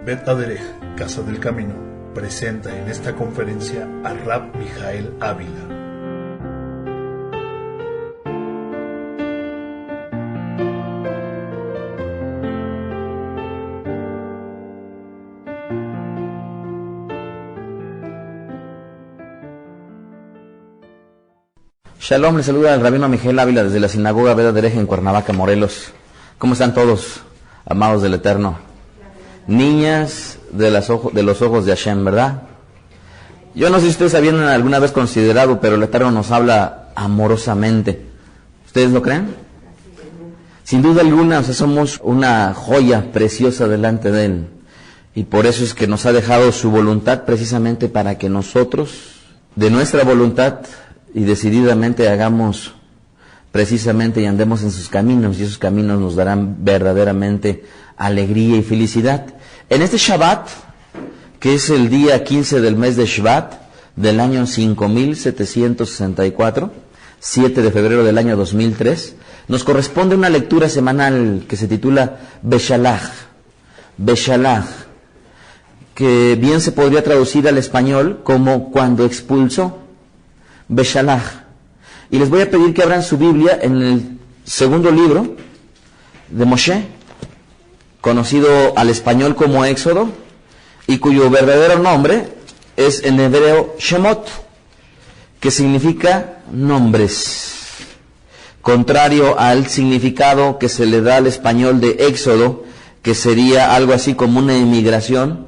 Bet Aderech, Casa del Camino, presenta en esta conferencia a Rab Mijael Ávila. Shalom, les saluda el rabino Mijael Ávila desde la sinagoga Bet Aderech en Cuernavaca, Morelos. ¿Cómo están todos, amados del Eterno? Niñas de los ojos de Hashem, ¿verdad? Yo no sé si ustedes habían alguna vez considerado, pero el Eterno nos habla amorosamente. ¿Ustedes lo creen? Sin duda alguna, somos una joya preciosa delante de Él. Y por eso es que nos ha dejado su voluntad precisamente para que nosotros, de nuestra voluntad y decididamente hagamos precisamente y andemos en sus caminos, y esos caminos nos darán verdaderamente alegría y felicidad. En este Shabbat, que es el día 15 del mes de Shvat, del año 5764, 7 de febrero del año 2003, nos corresponde una lectura semanal que se titula Beshalach, que bien se podría traducir al español como cuando expulsó, Beshalach. Y les voy a pedir que abran su Biblia en el segundo libro de Moshe, conocido al español como Éxodo, y cuyo verdadero nombre es en hebreo Shemot, que significa nombres, contrario al significado que se le da al español de Éxodo, que sería algo así como una emigración.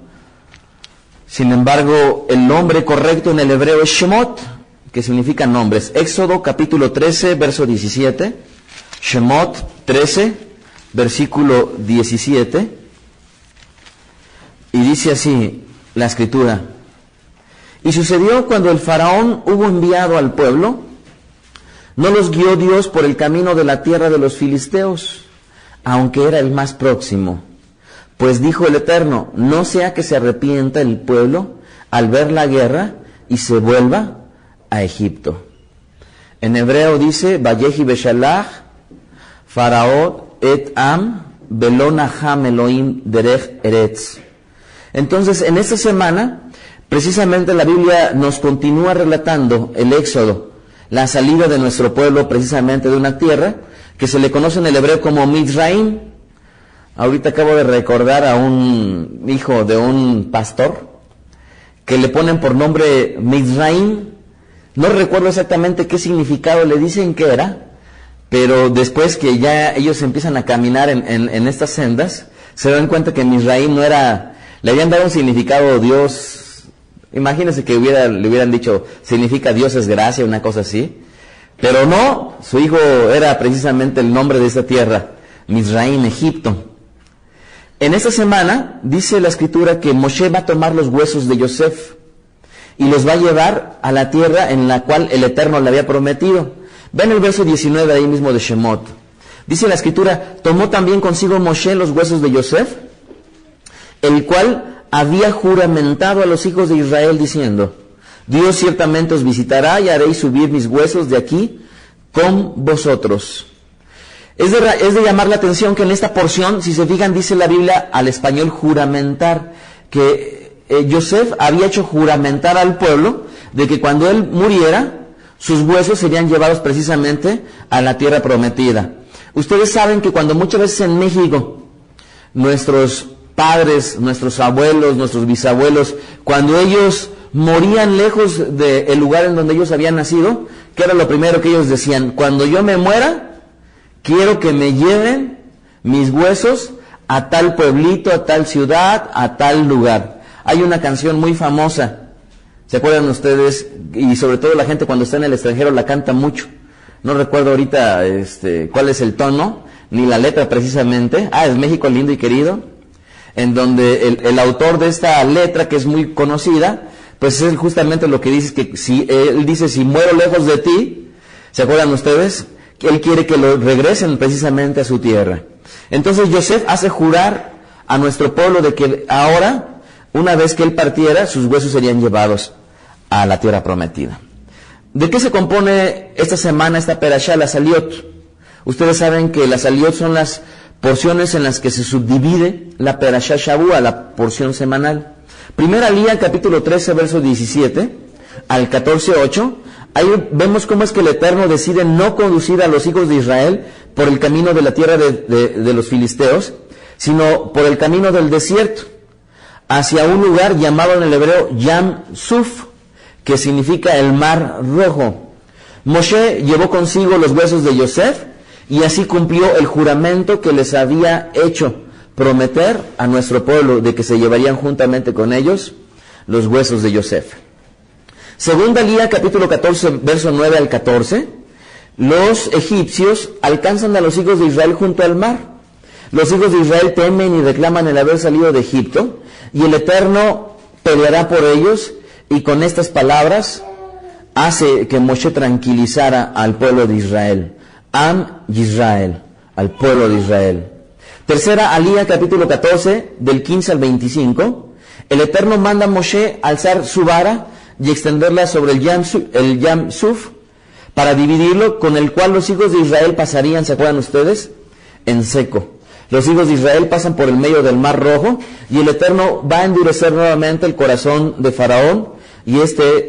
Sin embargo, el nombre correcto en el hebreo es Shemot, que significa nombres. Éxodo capítulo 13, verso 17, Shemot 13, versículo 17, y dice así la escritura: y sucedió cuando el faraón hubo enviado al pueblo, no los guió Dios por el camino de la tierra de los filisteos, aunque era el más próximo, pues dijo el Eterno, no sea que se arrepienta el pueblo al ver la guerra y se vuelva a Egipto. En hebreo dice Vayehi Beshalach Faraón et Am Belonaham Elohim Derech Eretz. Entonces, en esta semana, precisamente la Biblia nos continúa relatando el éxodo, la salida de nuestro pueblo precisamente de una tierra que se le conoce en el hebreo como Mizraim. Ahorita acabo de recordar a un hijo de un pastor que le ponen por nombre Mizraim. No recuerdo exactamente qué significado le dicen que era, pero después que ya ellos empiezan a caminar en estas sendas, se dan cuenta que Mizraim no era, le habían dado un significado Dios. Imagínense que le hubieran dicho, significa Dios es gracia, una cosa así. Pero no, su hijo era precisamente el nombre de esta tierra, Mizraim, Egipto. En esta semana, dice la escritura que Moshe va a tomar los huesos de Yosef y los va a llevar a la tierra en la cual el Eterno le había prometido. Ven el verso 19 ahí mismo de Shemot. Dice la escritura, tomó también consigo Moshe los huesos de Yosef, el cual había juramentado a los hijos de Israel diciendo, Dios ciertamente os visitará y haréis subir mis huesos de aquí con vosotros. Es de llamar la atención que en esta porción, si se fijan, dice la Biblia al español juramentar, que Yosef había hecho juramentar al pueblo de que cuando él muriera, sus huesos serían llevados precisamente a la tierra prometida. Ustedes saben que cuando muchas veces en México, nuestros padres, nuestros abuelos, nuestros bisabuelos, cuando ellos morían lejos del lugar en donde ellos habían nacido, ¿qué era lo primero que ellos decían? Cuando yo me muera, quiero que me lleven mis huesos a tal pueblito, a tal ciudad, a tal lugar. Hay una canción muy famosa, ¿se acuerdan ustedes? Y sobre todo la gente cuando está en el extranjero la canta mucho. No recuerdo ahorita cuál es el tono, ni la letra precisamente. Es México lindo y querido, en donde el autor de esta letra, que es muy conocida, pues es justamente lo que dice, que él dice, si muero lejos de ti, ¿se acuerdan ustedes? Que él quiere que lo regresen precisamente a su tierra. Entonces Yosef hace jurar a nuestro pueblo de que ahora, una vez que él partiera, sus huesos serían llevados a la tierra prometida. ¿De qué se compone esta semana, esta perashá, las aliot? Ustedes saben que las aliot son las porciones en las que se subdivide la Perashá Shavua, la porción semanal. Primera Aliyah, capítulo 13, verso 17 al 14:8. Ahí vemos cómo es que el Eterno decide no conducir a los hijos de Israel por el camino de la tierra de los filisteos, sino por el camino del desierto, hacia un lugar llamado en el hebreo Yam Suf, que significa el mar rojo. Moshe llevó consigo los huesos de Yosef y así cumplió el juramento que les había hecho prometer a nuestro pueblo de que se llevarían juntamente con ellos los huesos de Yosef. Segunda Aliyah, capítulo 14, verso 9 al 14. Los egipcios alcanzan a los hijos de Israel junto al mar. Los hijos de Israel temen y reclaman el haber salido de Egipto, y el Eterno peleará por ellos, y con estas palabras hace que Moshe tranquilizara al pueblo de Israel. Am Yisrael, al pueblo de Israel. Tercera Aliyah, capítulo 14, del 15 al 25. El Eterno manda a Moshe alzar su vara y extenderla sobre el Yam Suf para dividirlo, con el cual los hijos de Israel pasarían, ¿se acuerdan ustedes? En seco. Los hijos de Israel pasan por el medio del Mar Rojo, y el Eterno va a endurecer nuevamente el corazón de Faraón, y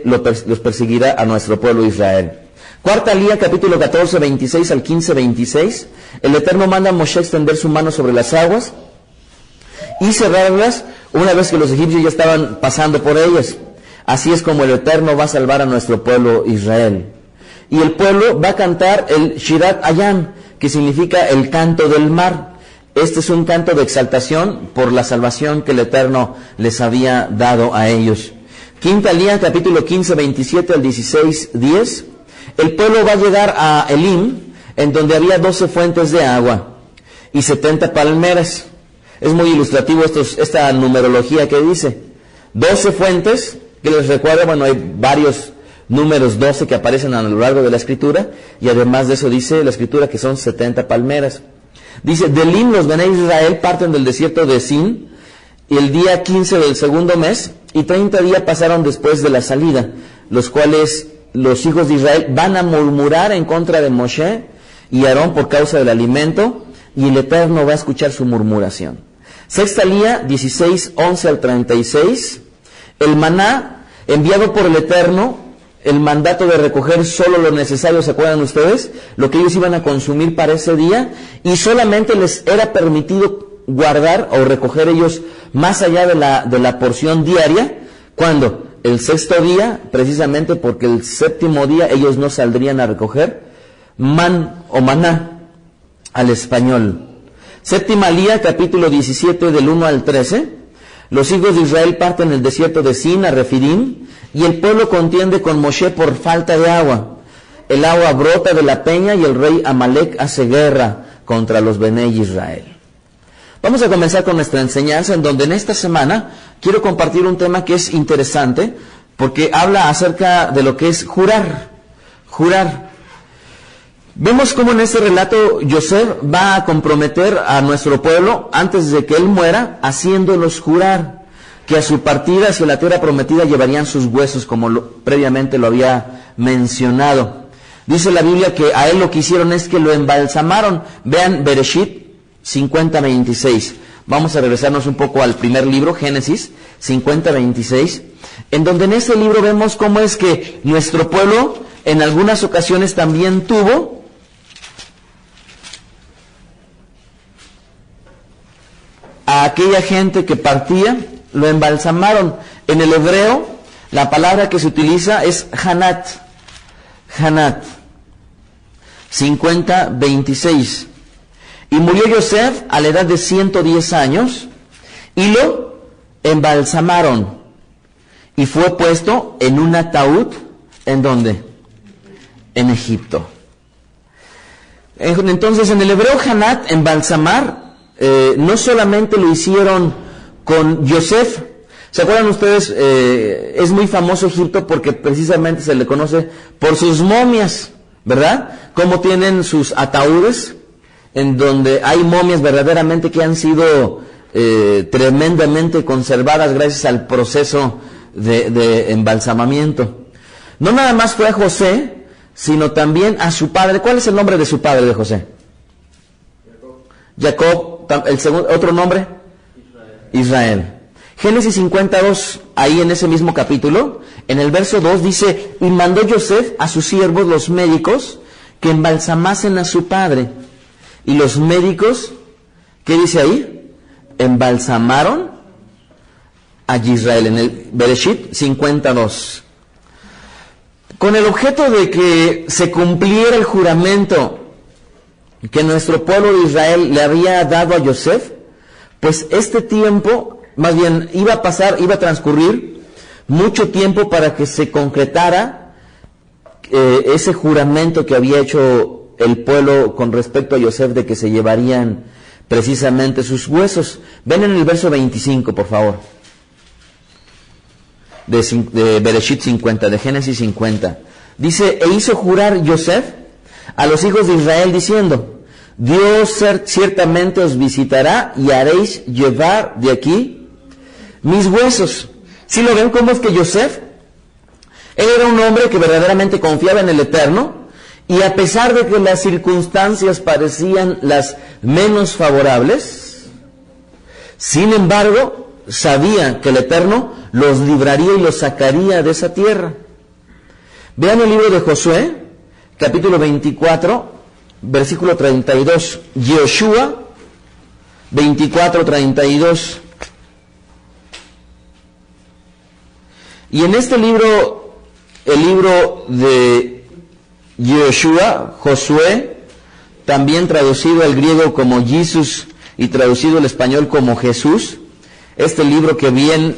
los perseguirá a nuestro pueblo Israel. Cuarta Aliyah, capítulo 14, 26 al 15, 26. El Eterno manda a Moshe extender su mano sobre las aguas y cerrarlas una vez que los egipcios ya estaban pasando por ellas. Así es como el Eterno va a salvar a nuestro pueblo Israel. Y el pueblo va a cantar el Shirat Hayam, que significa el canto del mar. Este es un canto de exaltación por la salvación que el Eterno les había dado a ellos. Quinta Aliyah, capítulo 15, 27 al 16, 10. El pueblo va a llegar a Elim, en donde había 12 fuentes de agua y 70 palmeras. Es muy ilustrativo esta numerología que dice 12 fuentes, que les recuerda, bueno, hay varios números 12 que aparecen a lo largo de la escritura, y además de eso dice la escritura que son 70 palmeras. Dice, de Elim los Bené Israel parten del desierto de Sin, y el día 15 del segundo mes, y 30 días pasaron después de la salida, los cuales los hijos de Israel van a murmurar en contra de Moshe y Aarón por causa del alimento, y el Eterno va a escuchar su murmuración. Sexta Aliyah, 16, 11 al 36. El maná, enviado por el Eterno, el mandato de recoger solo lo necesario, ¿se acuerdan ustedes? Lo que ellos iban a consumir para ese día, y solamente les era permitido guardar o recoger ellos más allá de la porción diaria, cuando el sexto día, precisamente porque el séptimo día ellos no saldrían a recoger man o maná al español. Séptima Aliyah, capítulo 17, del 1 al 13. Los hijos de Israel parten del desierto de Sin a Refidim, y el pueblo contiende con Moshe por falta de agua. El agua brota de la peña, y el rey Amalek hace guerra contra los Bené Israel. Vamos a comenzar con nuestra enseñanza, en donde en esta semana quiero compartir un tema que es interesante, porque habla acerca de lo que es jurar. Jurar. Vemos cómo en este relato Yosef va a comprometer a nuestro pueblo antes de que él muera, haciéndolos jurar que a su partida hacia la tierra prometida llevarían sus huesos, como previamente lo había mencionado. Dice la Biblia que a él lo que hicieron es que lo embalsamaron. Vean Bereshit 50:26. Vamos a regresarnos un poco al primer libro, Génesis 50:26, en donde en este libro vemos cómo es que nuestro pueblo en algunas ocasiones también tuvo a aquella gente que partía, lo embalsamaron. En el hebreo, la palabra que se utiliza es hanat. Hanat. 50:26. Y murió Yosef a la edad de 110 años, y lo embalsamaron. Y fue puesto en un ataúd, ¿en dónde? En Egipto. Entonces, en el hebreo hanat, embalsamar, no solamente lo hicieron con Yosef. ¿Se acuerdan ustedes? Es muy famoso Egipto porque precisamente se le conoce por sus momias, ¿verdad? Cómo tienen sus ataúdes, en donde hay momias verdaderamente que han sido tremendamente conservadas gracias al proceso de embalsamamiento. No nada más fue a José, sino también a su padre. ¿Cuál es el nombre de su padre de José? Jacob, otro nombre, Israel. Génesis 52, ahí en ese mismo capítulo, en el verso 2 dice, y mandó Yosef a sus siervos los médicos que embalsamasen a su padre. Y los médicos, ¿qué dice ahí? Embalsamaron a Israel, en el Bereshit 52. Con el objeto de que se cumpliera el juramento que nuestro pueblo de Israel le había dado a Yosef, pues este tiempo, más bien iba a transcurrir mucho tiempo para que se concretara ese juramento que había hecho el pueblo con respecto a Yosef de que se llevarían precisamente sus huesos. Ven en el verso 25, por favor, de Bereshit 50, de Génesis 50. Dice, e hizo jurar Yosef a los hijos de Israel diciendo, Dios ciertamente os visitará y haréis llevar de aquí mis huesos. ¿Sí lo ven cómo es que Yosef? Él era un hombre que verdaderamente confiaba en el Eterno, y a pesar de que las circunstancias parecían las menos favorables, sin embargo, sabía que el Eterno los libraría y los sacaría de esa tierra. Vean el libro de Josué, capítulo 24, versículo 32. Yoshua 24:32. Y en este libro, el libro de Yoshua, Josué, también traducido al griego como Jesus y traducido al español como Jesús, este libro que bien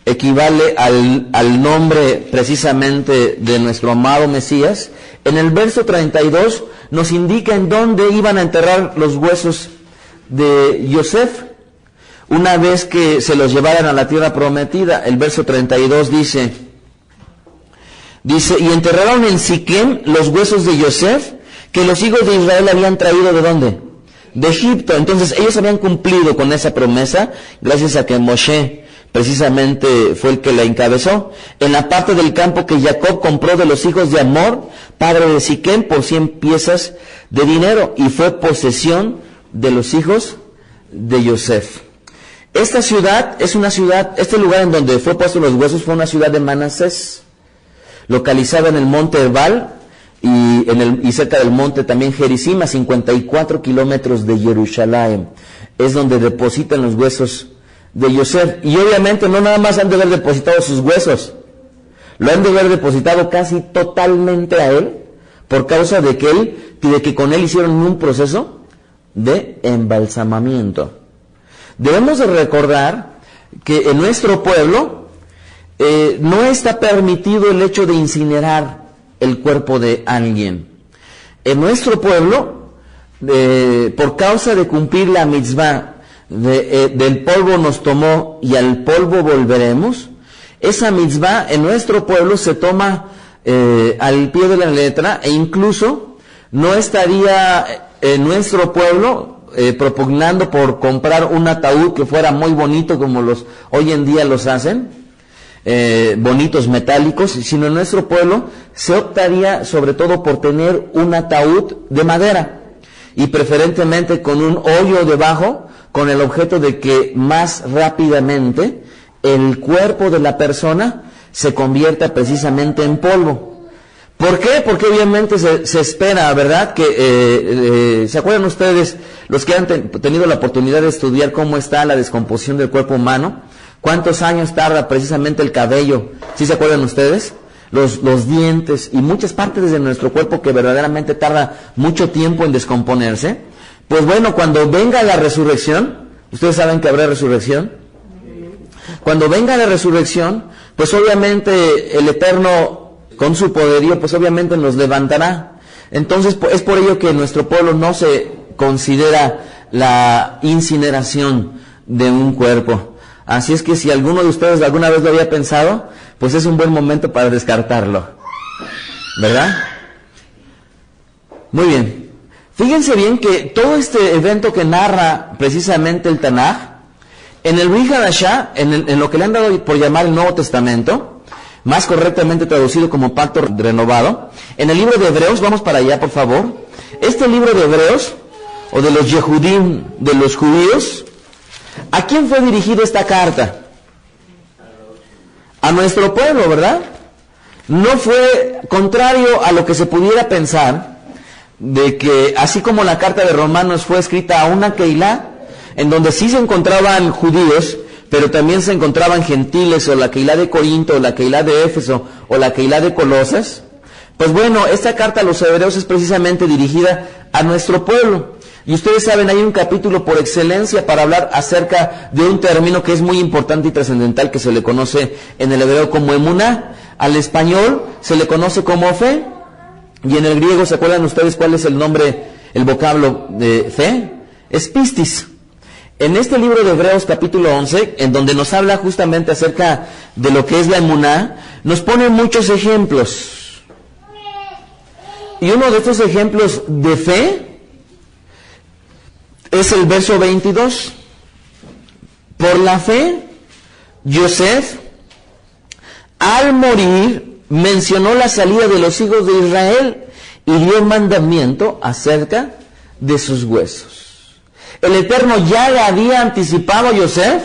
equivale al nombre precisamente de nuestro amado Mesías, en el verso 32 nos indica en dónde iban a enterrar los huesos de Yosef una vez que se los llevaran a la tierra prometida. El verso 32 dice, y enterraron en Siquem los huesos de Yosef que los hijos de Israel habían traído ¿de dónde? De Egipto. Entonces ellos habían cumplido con esa promesa gracias a que Moshe precisamente fue el que la encabezó, en la parte del campo que Jacob compró de los hijos de Amor, padre de Siquem, por 100 piezas de dinero, y fue posesión de los hijos de Yosef. Esta ciudad es una ciudad, este lugar en donde fue puesto los huesos fue una ciudad de Manasés, localizada en el monte Ebal y cerca del monte también Gerizim, a 54 kilómetros de Jerusalén. Es donde depositan los huesos de Yosef. Y obviamente no nada más han de haber depositado sus huesos, lo han de haber depositado casi totalmente a él, por causa de que con él hicieron un proceso de embalsamamiento. Debemos de recordar que en nuestro pueblo no está permitido el hecho de incinerar el cuerpo de alguien. En nuestro pueblo, por causa de cumplir la mitzvah del polvo nos tomó y al polvo volveremos, esa mitzvah en nuestro pueblo se toma al pie de la letra, e incluso no estaría en nuestro pueblo propugnando por comprar un ataúd que fuera muy bonito como los hoy en día los hacen, bonitos metálicos, sino en nuestro pueblo se optaría sobre todo por tener un ataúd de madera y preferentemente con un hoyo debajo, con el objeto de que más rápidamente el cuerpo de la persona se convierta precisamente en polvo. ¿Por qué? Porque obviamente se espera, ¿verdad? Que ¿se acuerdan ustedes, los que han tenido la oportunidad de estudiar cómo está la descomposición del cuerpo humano? ¿Cuántos años tarda precisamente el cabello? ¿Sí se acuerdan ustedes? Los dientes y muchas partes de nuestro cuerpo que verdaderamente tarda mucho tiempo en descomponerse. Pues bueno, cuando venga la resurrección, ustedes saben que habrá resurrección. Cuando venga la resurrección, pues obviamente el Eterno con su poderío, pues obviamente nos levantará. Entonces es por ello que en nuestro pueblo no se considera la incineración de un cuerpo. Así es que si alguno de ustedes alguna vez lo había pensado, pues es un buen momento para descartarlo, ¿verdad? Muy bien. Fíjense bien que todo este evento que narra precisamente el Tanaj, en el Brit Hadashah, en lo que le han dado por llamar el Nuevo Testamento, más correctamente traducido como Pacto Renovado, en el libro de Hebreos, vamos para allá por favor, este libro de Hebreos o de los Yehudim, de los judíos, ¿a quién fue dirigida esta carta? A nuestro pueblo, ¿verdad? No fue contrario a lo que se pudiera pensar, de que así como la carta de Romanos fue escrita a una Keilah, en donde sí se encontraban judíos, pero también se encontraban gentiles, o la Keilah de Corinto, o la Keilah de Éfeso, o la Keilah de Colosas. Pues bueno, esta carta a los hebreos es precisamente dirigida a nuestro pueblo. Y ustedes saben, hay un capítulo por excelencia para hablar acerca de un término que es muy importante y trascendental, que se le conoce en el hebreo como emuná. Al español se le conoce como fe. Y en el griego, ¿se acuerdan ustedes cuál es el nombre, el vocablo de fe? Es pistis. En este libro de Hebreos capítulo 11, en donde nos habla justamente acerca de lo que es la emuná, nos pone muchos ejemplos. Y uno de estos ejemplos de fe es el verso 22. Por la fe, Yosef, al morir, mencionó la salida de los hijos de Israel y dio mandamiento acerca de sus huesos. El Eterno ya le había anticipado a Yosef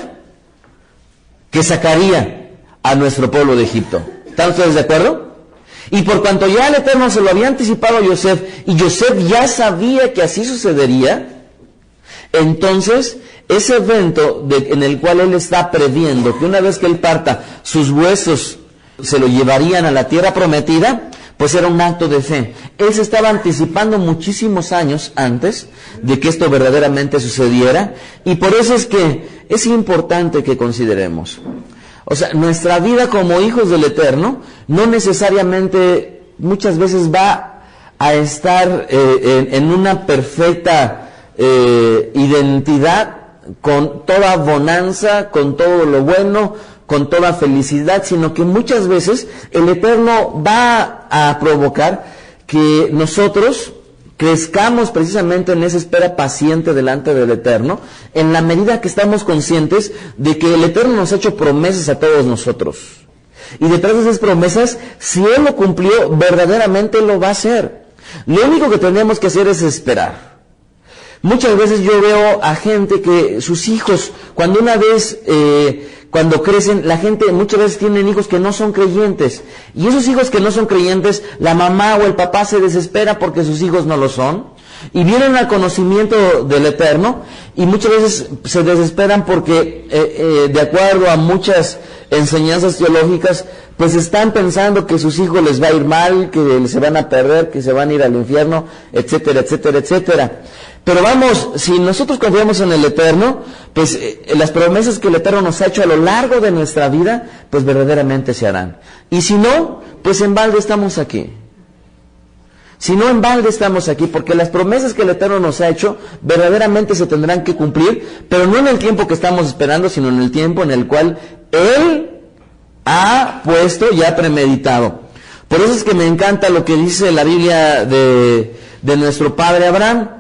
que sacaría a nuestro pueblo de Egipto. ¿Están ustedes de acuerdo? Y por cuanto ya el Eterno se lo había anticipado a Yosef, y Yosef ya sabía que así sucedería, entonces ese evento en el cual él está previendo que una vez que él parta, sus huesos se lo llevarían a la tierra prometida, pues era un acto de fe. Él se estaba anticipando muchísimos años antes de que esto verdaderamente sucediera, y por eso es que es importante que consideremos. O sea, nuestra vida como hijos del Eterno no necesariamente muchas veces va a estar en una perfecta identidad, con toda bonanza, con todo lo bueno, con toda felicidad, sino que muchas veces el Eterno va a provocar que nosotros crezcamos precisamente en esa espera paciente delante del Eterno, en la medida que estamos conscientes de que el Eterno nos ha hecho promesas a todos nosotros. Y detrás de esas promesas, si Él lo cumplió, verdaderamente lo va a hacer. Lo único que tenemos que hacer es esperar. Muchas veces yo veo a gente que sus hijos, cuando crecen, la gente muchas veces tienen hijos que no son creyentes. Y esos hijos que no son creyentes, la mamá o el papá se desespera porque sus hijos no lo son. Y vienen al conocimiento del Eterno, y muchas veces se desesperan porque, de acuerdo a muchas enseñanzas teológicas, pues están pensando que sus hijos les va a ir mal, que se van a perder, que se van a ir al infierno, etcétera, etcétera, etcétera. Pero vamos, si nosotros confiamos en el Eterno, pues las promesas que el Eterno nos ha hecho a lo largo de nuestra vida, pues verdaderamente se harán. Y si no, pues en balde estamos aquí. Si no, en balde estamos aquí, porque las promesas que el Eterno nos ha hecho verdaderamente se tendrán que cumplir, pero no en el tiempo que estamos esperando, sino en el tiempo en el cual Él ha puesto y ha premeditado. Por eso es que me encanta lo que dice la Biblia de nuestro padre Abraham.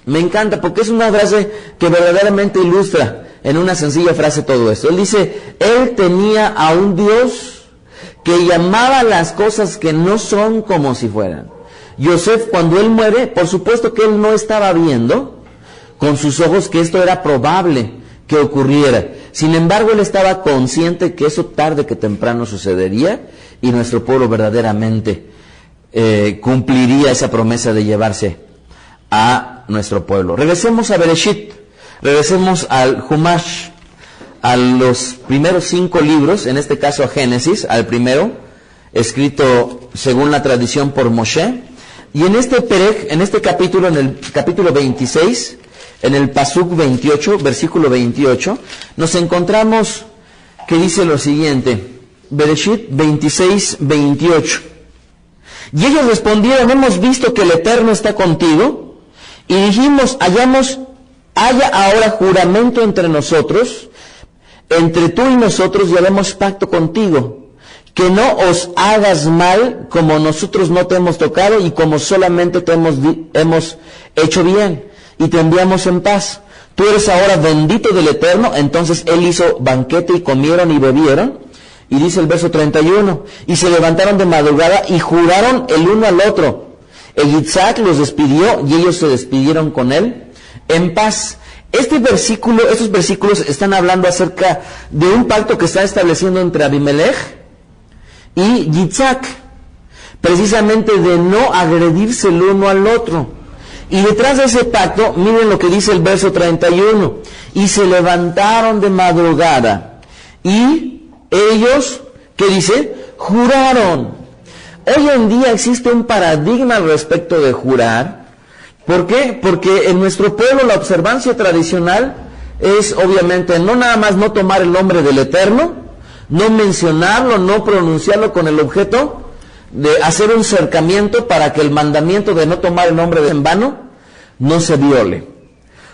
Me encanta porque es una frase que verdaderamente ilustra en una sencilla frase todo esto. Él dice, él tenía a un Dios que llamaba las cosas que no son como si fueran. Yosef, cuando él muere, por supuesto que él no estaba viendo con sus ojos que esto era probable que ocurriera. Sin embargo, él estaba consciente que eso tarde que temprano sucedería, y nuestro pueblo verdaderamente cumpliría esa promesa de llevarse a nuestro pueblo. Regresemos a Bereshit, regresemos al Humash, a los primeros 5 libros, en este caso a Génesis, al primero, escrito según la tradición por Moshe. Y en este Perek, en este capítulo, en el capítulo 26, en el Pasuk 28, versículo 28, nos encontramos que dice lo siguiente, Bereshit 26, 28. Y ellos respondieron, hemos visto que el Eterno está contigo, y dijimos, haya ahora juramento entre nosotros, entre tú y nosotros, y haremos pacto contigo, que no os hagas mal como nosotros no te hemos tocado y como solamente te hemos hecho bien, y te enviamos en paz. Tú eres ahora bendito del Eterno. Entonces él hizo banquete y comieron y bebieron. Y dice el verso 31, y se levantaron de madrugada y juraron el uno al otro, Yitzhak los despidió y ellos se despidieron con él en paz. Estos versículos están hablando acerca de un pacto que está estableciendo entre Abimelech y Yitzhak, precisamente de no agredirse el uno al otro. Y detrás de ese pacto, miren lo que dice el verso 31, y se levantaron de madrugada, y ellos, ¿qué dice? Juraron. Hoy en día existe un paradigma al respecto de jurar. ¿Por qué? Porque en nuestro pueblo la observancia tradicional es obviamente no nada más no tomar el nombre del Eterno, no mencionarlo, no pronunciarlo con el objeto de hacer un cercamiento para que el mandamiento de no tomar el nombre en vano no se viole.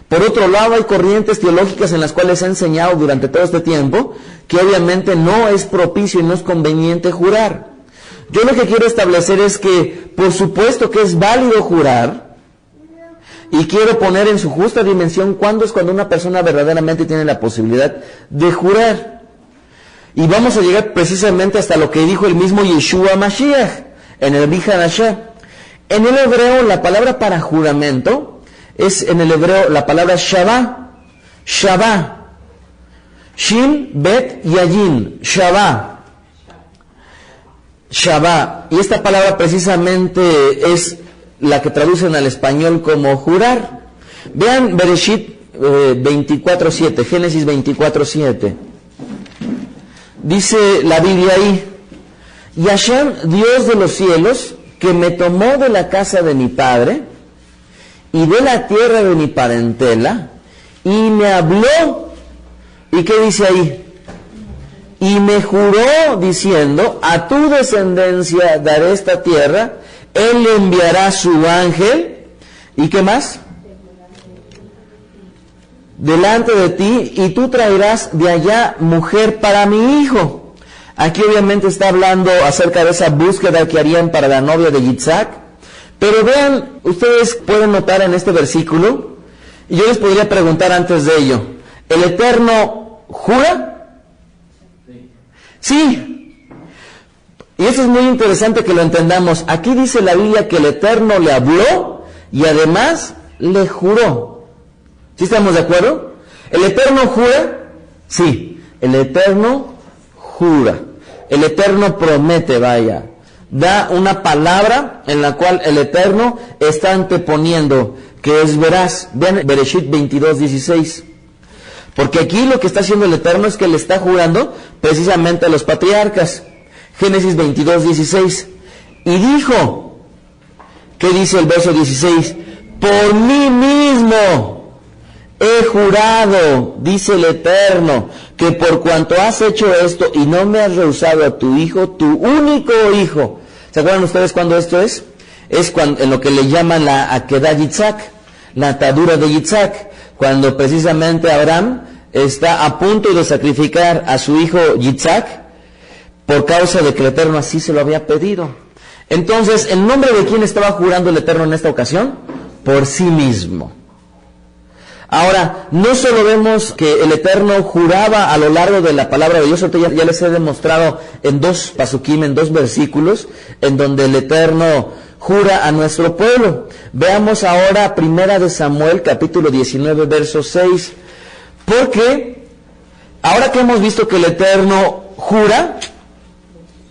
Por otro lado, hay corrientes teológicas en las cuales se ha enseñado durante todo este tiempo que obviamente no es propicio y no es conveniente jurar. Yo lo que quiero establecer es que por supuesto que es válido jurar, y quiero poner en su justa dimensión cuándo es cuando una persona verdaderamente tiene la posibilidad de jurar. Y vamos a llegar precisamente hasta lo que dijo el mismo Yeshua Mashiach en el Brit Hadashah. En el hebreo la palabra para juramento es en el hebreo la palabra Shavah. Shavah. Shin, Bet, Yayin. Shavah. Shavah. Y esta palabra precisamente es la que traducen al español como jurar. Vean Bereshit 24:7, Génesis 24:7. Dice la Biblia ahí: y Hashem, Dios de los cielos, que me tomó de la casa de mi padre y de la tierra de mi parentela, y me habló, ¿y qué dice ahí? Y me juró diciendo: a tu descendencia daré esta tierra, él le enviará su ángel, ¿y qué más? Delante de ti, y tú traerás de allá mujer para mi hijo. Aquí obviamente está hablando acerca de esa búsqueda que harían para la novia de Yitzhak. Pero vean, ustedes pueden notar en este versículo, y yo les podría preguntar antes de ello, ¿el Eterno jura? Sí. Y eso es muy interesante que lo entendamos. Aquí dice la Biblia que el Eterno le habló y además le juró. ¿Sí estamos de acuerdo? ¿El Eterno jura? Sí, el Eterno jura. El Eterno promete, vaya. Da una palabra en la cual el Eterno está anteponiendo que es veraz. Vean Bereshit 22:16. Porque aquí lo que está haciendo el Eterno es que le está jurando precisamente a los patriarcas. Génesis 22:16. Y dijo, ¿qué dice el verso 16? Por mí mismo he jurado, dice el Eterno, que por cuanto has hecho esto y no me has rehusado a tu hijo, tu único hijo. ¿Se acuerdan ustedes cuándo esto es? Es cuando, en lo que le llaman la Akedah Yitzhak, la atadura de Yitzhak, cuando precisamente Abraham está a punto de sacrificar a su hijo Yitzhak, por causa de que el Eterno así se lo había pedido. Entonces, ¿en nombre de quién estaba jurando el Eterno en esta ocasión? Por sí mismo. Ahora, no solo vemos que el Eterno juraba a lo largo de la palabra de Dios, ya les he demostrado en 2 pasukim, en 2 versículos, en donde el Eterno jura a nuestro pueblo. Veamos ahora 1 Samuel, capítulo 19, verso 6. Porque, ahora que hemos visto que el Eterno jura,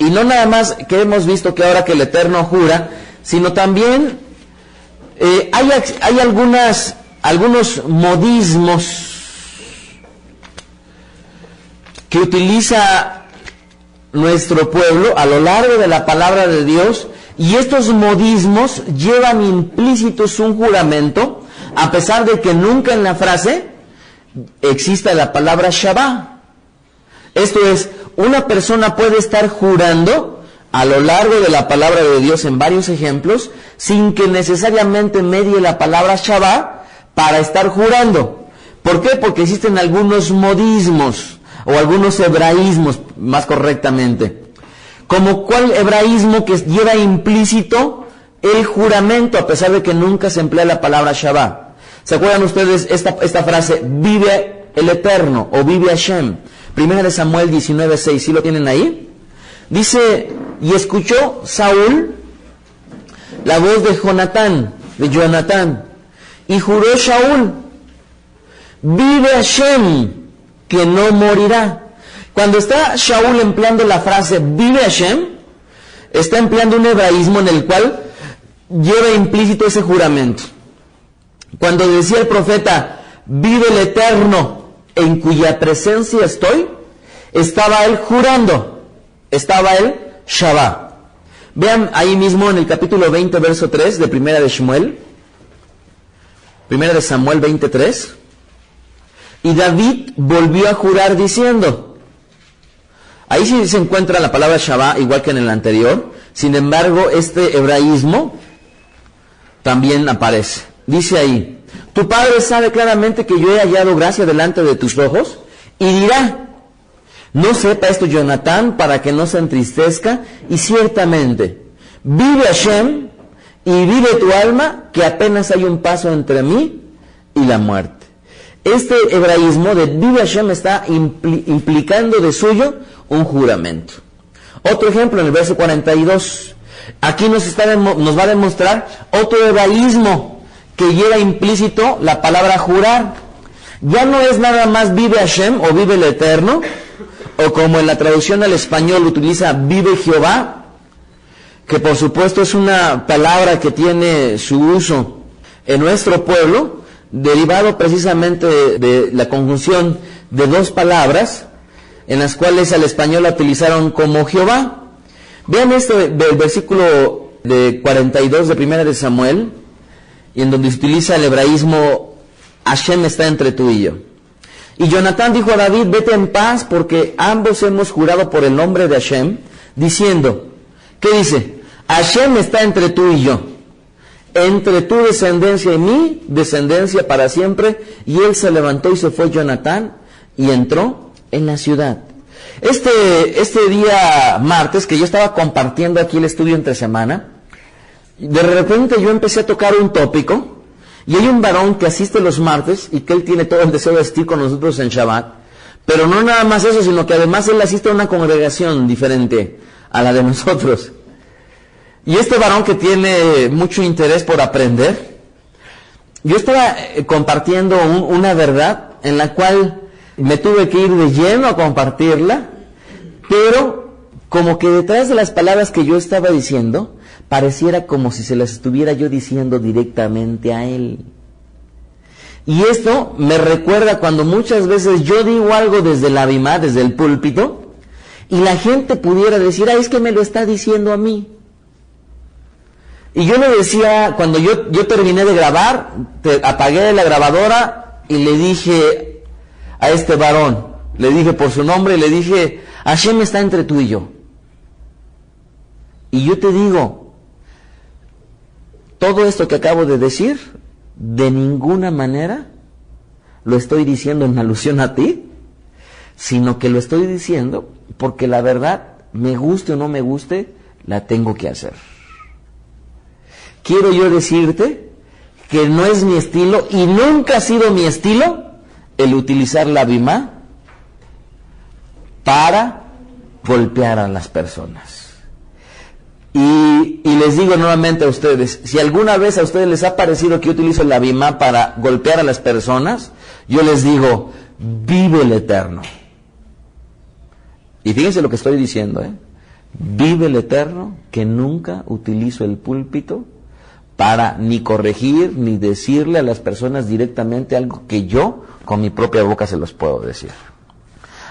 y no nada más que hemos visto que ahora que el Eterno jura, sino también hay algunos modismos que utiliza nuestro pueblo a lo largo de la palabra de Dios, y estos modismos llevan implícitos un juramento, a pesar de que nunca en la frase exista la palabra Shabbat. Esto es, una persona puede estar jurando a lo largo de la palabra de Dios en varios ejemplos, sin que necesariamente medie la palabra Shabbat para estar jurando. ¿Por qué? Porque existen algunos modismos, o algunos hebraísmos, más correctamente. Como cuál hebraísmo que lleva implícito el juramento, a pesar de que nunca se emplea la palabra Shabbat. ¿Se acuerdan ustedes esta frase, vive el Eterno, o vive Hashem? 1 Samuel 19:6, ¿sí lo tienen ahí? Dice, y escuchó Saúl la voz de Jonatán, y juró Shaul, vive Hashem, que no morirá. Cuando está Shaul empleando la frase vive Hashem, está empleando un hebraísmo en el cual lleva implícito ese juramento. Cuando decía el profeta vive el Eterno, en cuya presencia estoy, estaba él jurando, estaba él Shabbat. Vean ahí mismo en el capítulo 20, verso 3 de Primera de Samuel 23. Y David volvió a jurar diciendo, ahí sí se encuentra la palabra Shabbat igual que en el anterior, sin embargo este hebraísmo también aparece. Dice ahí, tu padre sabe claramente que yo he hallado gracia delante de tus ojos, y dirá, no sepa esto Jonatán para que no se entristezca, y ciertamente vive Hashem y vive tu alma, que apenas hay un paso entre mí y la muerte. Este hebraísmo de vive Hashem está implicando de suyo un juramento. Otro ejemplo en el verso 42. Aquí nos va a demostrar otro hebraísmo que lleva implícito la palabra jurar. Ya no es nada más vive Hashem o vive el Eterno, o como en la traducción al español utiliza vive Jehová, que por supuesto es una palabra que tiene su uso en nuestro pueblo, derivado precisamente de la conjunción de dos palabras, en las cuales al español la utilizaron como Jehová. Vean del versículo de 42 de Primera de Samuel, y en donde se utiliza el hebraísmo Hashem está entre tú y yo. Y Jonatán dijo a David, vete en paz, porque ambos hemos jurado por el nombre de Hashem, diciendo, ¿qué dice? Hashem está entre tú y yo, entre tu descendencia y mi descendencia para siempre. Y él se levantó y se fue Jonatán y entró en la ciudad. Este día martes, que yo estaba compartiendo aquí el estudio entre semana, de repente yo empecé a tocar un tópico, y hay un varón que asiste los martes y que él tiene todo el deseo de asistir con nosotros en Shabbat, pero no nada más eso, sino que además él asiste a una congregación diferente a la de nosotros. Y este varón que tiene mucho interés por aprender, yo estaba compartiendo una verdad en la cual me tuve que ir de lleno a compartirla, pero como que detrás de las palabras que yo estaba diciendo, pareciera como si se las estuviera yo diciendo directamente a él. Y esto me recuerda cuando muchas veces yo digo algo desde la bimá, desde el púlpito, y la gente pudiera decir, es que me lo está diciendo a mí. Y yo le decía, cuando yo terminé de grabar, apagué la grabadora y le dije a este varón, le dije por su nombre, le dije, Hashem está entre tú y yo. Y yo te digo, todo esto que acabo de decir, de ninguna manera lo estoy diciendo en alusión a ti, sino que lo estoy diciendo porque la verdad, me guste o no me guste, la tengo que hacer. Quiero yo decirte que no es mi estilo y nunca ha sido mi estilo el utilizar la bimá para golpear a las personas. Y les digo nuevamente a ustedes, si alguna vez a ustedes les ha parecido que yo utilizo la bimá para golpear a las personas, yo les digo, vive el Eterno. Y fíjense lo que estoy diciendo, vive el Eterno, que nunca utilizo el púlpito para ni corregir, ni decirle a las personas directamente algo que yo con mi propia boca se los puedo decir.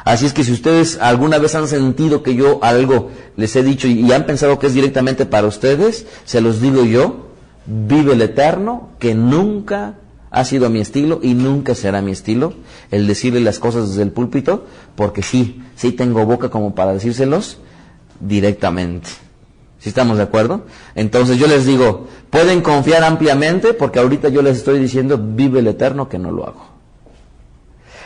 Así es que si ustedes alguna vez han sentido que yo algo les he dicho y han pensado que es directamente para ustedes, se los digo yo, vive el Eterno, que nunca ha sido mi estilo y nunca será mi estilo el decirle las cosas desde el púlpito, porque sí tengo boca como para decírselos directamente. ¿Sí estamos de acuerdo? Entonces yo les digo, pueden confiar ampliamente, porque ahorita yo les estoy diciendo, vive el Eterno, que no lo hago.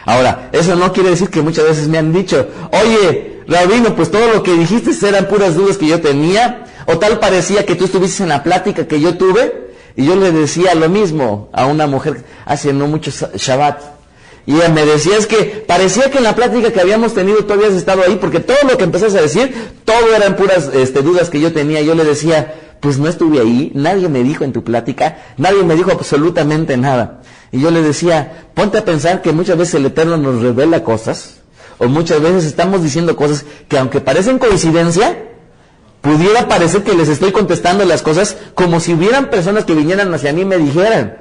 Ahora, eso no quiere decir que muchas veces me han dicho, oye, Rabino, pues todo lo que dijiste eran puras dudas que yo tenía, o tal parecía que tú estuviste en la plática que yo tuve, y yo le decía lo mismo a una mujer hace no mucho Shabbat, y ella me decía, es que parecía que en la plática que habíamos tenido tú habías estado ahí, porque todo lo que empezaste a decir, todo eran puras dudas que yo tenía. Yo le decía, pues no estuve ahí, nadie me dijo en tu plática, nadie me dijo absolutamente nada. Y yo le decía, ponte a pensar que muchas veces el Eterno nos revela cosas, o muchas veces estamos diciendo cosas que aunque parecen coincidencia, pudiera parecer que les estoy contestando las cosas como si hubieran personas que vinieran hacia mí y me dijeran.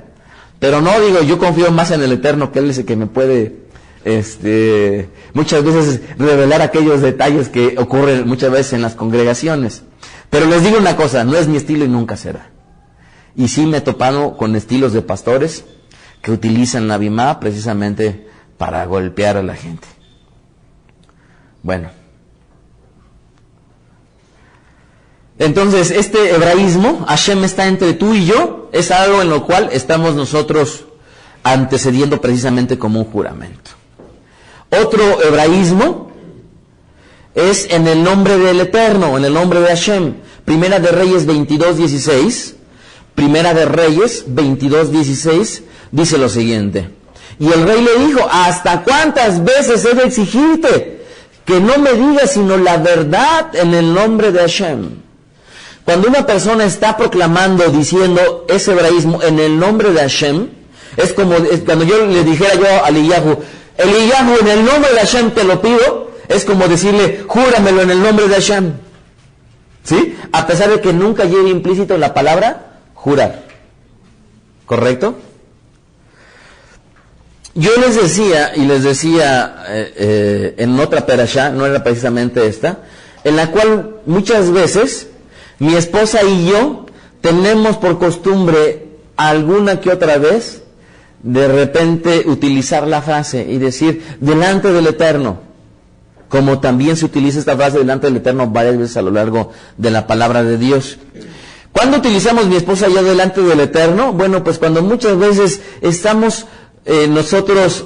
Pero no, digo, yo confío más en el Eterno, que Él es el que me puede, muchas veces revelar aquellos detalles que ocurren muchas veces en las congregaciones. Pero les digo una cosa, no es mi estilo y nunca será. Y sí me he topado con estilos de pastores que utilizan la bimá precisamente para golpear a la gente. Bueno. Entonces, este hebraísmo, Hashem está entre tú y yo, es algo en lo cual estamos nosotros antecediendo precisamente como un juramento. Otro hebraísmo es en el nombre del Eterno, en el nombre de Hashem. Primera de Reyes 22:16. Primera de Reyes 22:16 dice lo siguiente. Y el rey le dijo, ¿hasta cuántas veces he de exigirte que no me digas sino la verdad en el nombre de Hashem? Cuando una persona está proclamando, diciendo ese hebraísmo en el nombre de Hashem, es como cuando yo le dijera yo a Eliyahu, en el nombre de Hashem te lo pido, es como decirle, júramelo en el nombre de Hashem. ¿Sí? A pesar de que nunca lleve implícito la palabra jurar. ¿Correcto? Yo les decía en otra perashá, no era precisamente esta, en la cual muchas veces mi esposa y yo tenemos por costumbre alguna que otra vez de repente utilizar la frase y decir delante del Eterno, como también se utiliza esta frase delante del Eterno varias veces a lo largo de la palabra de Dios. ¿Cuándo utilizamos mi esposa y yo delante del Eterno? Bueno, pues cuando muchas veces estamos nosotros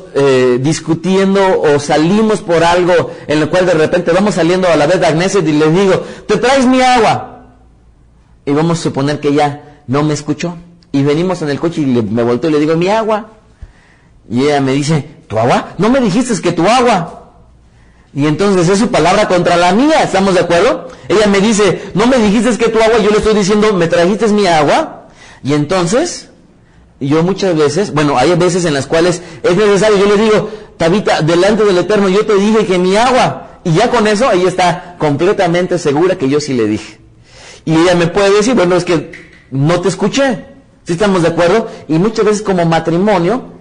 discutiendo o salimos por algo en lo cual de repente vamos saliendo a la vez de Agneset y les digo, ¿te traes mi agua? Y vamos a suponer que ya no me escuchó. Y venimos en el coche y me volteo y le digo, mi agua. Y ella me dice, ¿tu agua? No me dijiste que tu agua. Y entonces es su palabra contra la mía, ¿estamos de acuerdo? Ella me dice, no me dijiste que tu agua, yo le estoy diciendo, ¿me trajiste mi agua? Y entonces, yo muchas veces, bueno, hay veces en las cuales es necesario, yo le digo, Tabita, delante del Eterno, yo te dije que mi agua. Y ya con eso, ella está completamente segura que yo sí le dije. Y ella me puede decir, bueno, es que no te escuché. ¿Sí estamos de acuerdo? Y muchas veces como matrimonio,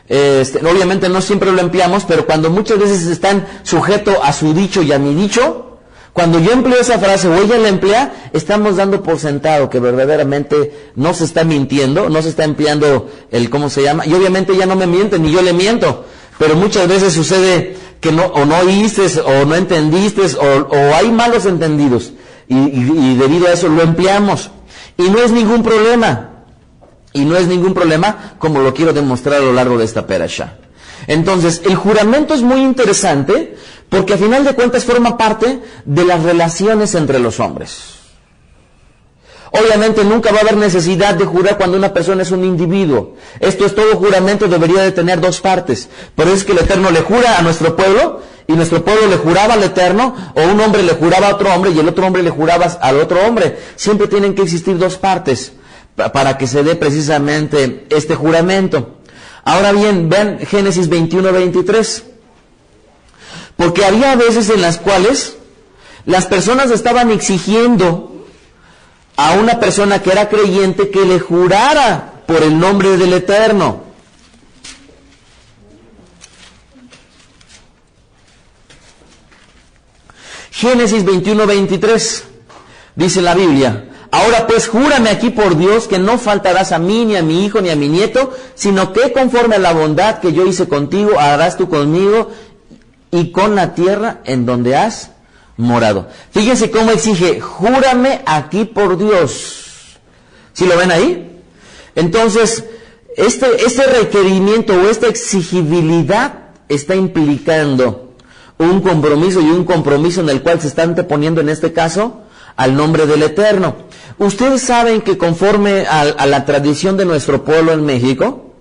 obviamente no siempre lo empleamos, pero cuando muchas veces están sujetos a su dicho y a mi dicho, cuando yo empleo esa frase o ella la emplea, estamos dando por sentado que verdaderamente no se está mintiendo, no se está empleando el ¿cómo se llama? Y obviamente ella no me miente, ni yo le miento. Pero muchas veces sucede que no, o no oíste, o no entendiste, o hay malos entendidos. Y debido a eso lo empleamos. Y no es ningún problema. Y no es ningún problema, como lo quiero demostrar a lo largo de esta perashá. Entonces, el juramento es muy interesante, porque a final de cuentas forma parte de las relaciones entre los hombres. Obviamente nunca va a haber necesidad de jurar cuando una persona es un individuo. Esto es, todo juramento debería de tener dos partes. Por eso es que el Eterno le jura a nuestro pueblo, y nuestro pueblo le juraba al Eterno, o un hombre le juraba a otro hombre, y el otro hombre le juraba al otro hombre. Siempre tienen que existir dos partes para que se dé precisamente este juramento. Ahora bien, vean Génesis 21-23. Porque había veces en las cuales las personas estaban exigiendo a una persona que era creyente que le jurara por el nombre del Eterno. Génesis 21-23 dice la Biblia: ahora pues júrame aquí por Dios que no faltarás a mí, ni a mi hijo, ni a mi nieto, sino que conforme a la bondad que yo hice contigo, harás tú conmigo y con la tierra en donde has morado. Fíjense cómo exige, júrame aquí por Dios. ¿Sí lo ven ahí? Entonces, este requerimiento o esta exigibilidad está implicando un compromiso, y un compromiso en el cual se está anteponiendo en este caso al nombre del Eterno. Ustedes saben que conforme a la tradición de nuestro pueblo en México,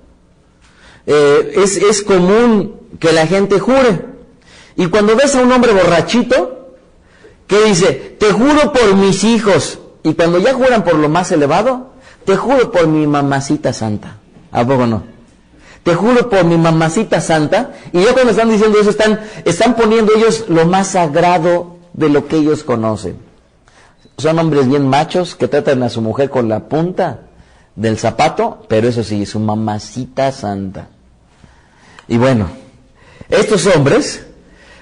es común que la gente jure. Y cuando ves a un hombre borrachito, ¿qué dice? Te juro por mis hijos. Y cuando ya juran por lo más elevado, te juro por mi mamacita santa. ¿A poco no? Te juro por mi mamacita santa. Y ya cuando están diciendo eso, están poniendo ellos lo más sagrado de lo que ellos conocen. Son hombres bien machos que tratan a su mujer con la punta del zapato, pero eso sí, su mamacita santa. Y bueno, estos hombres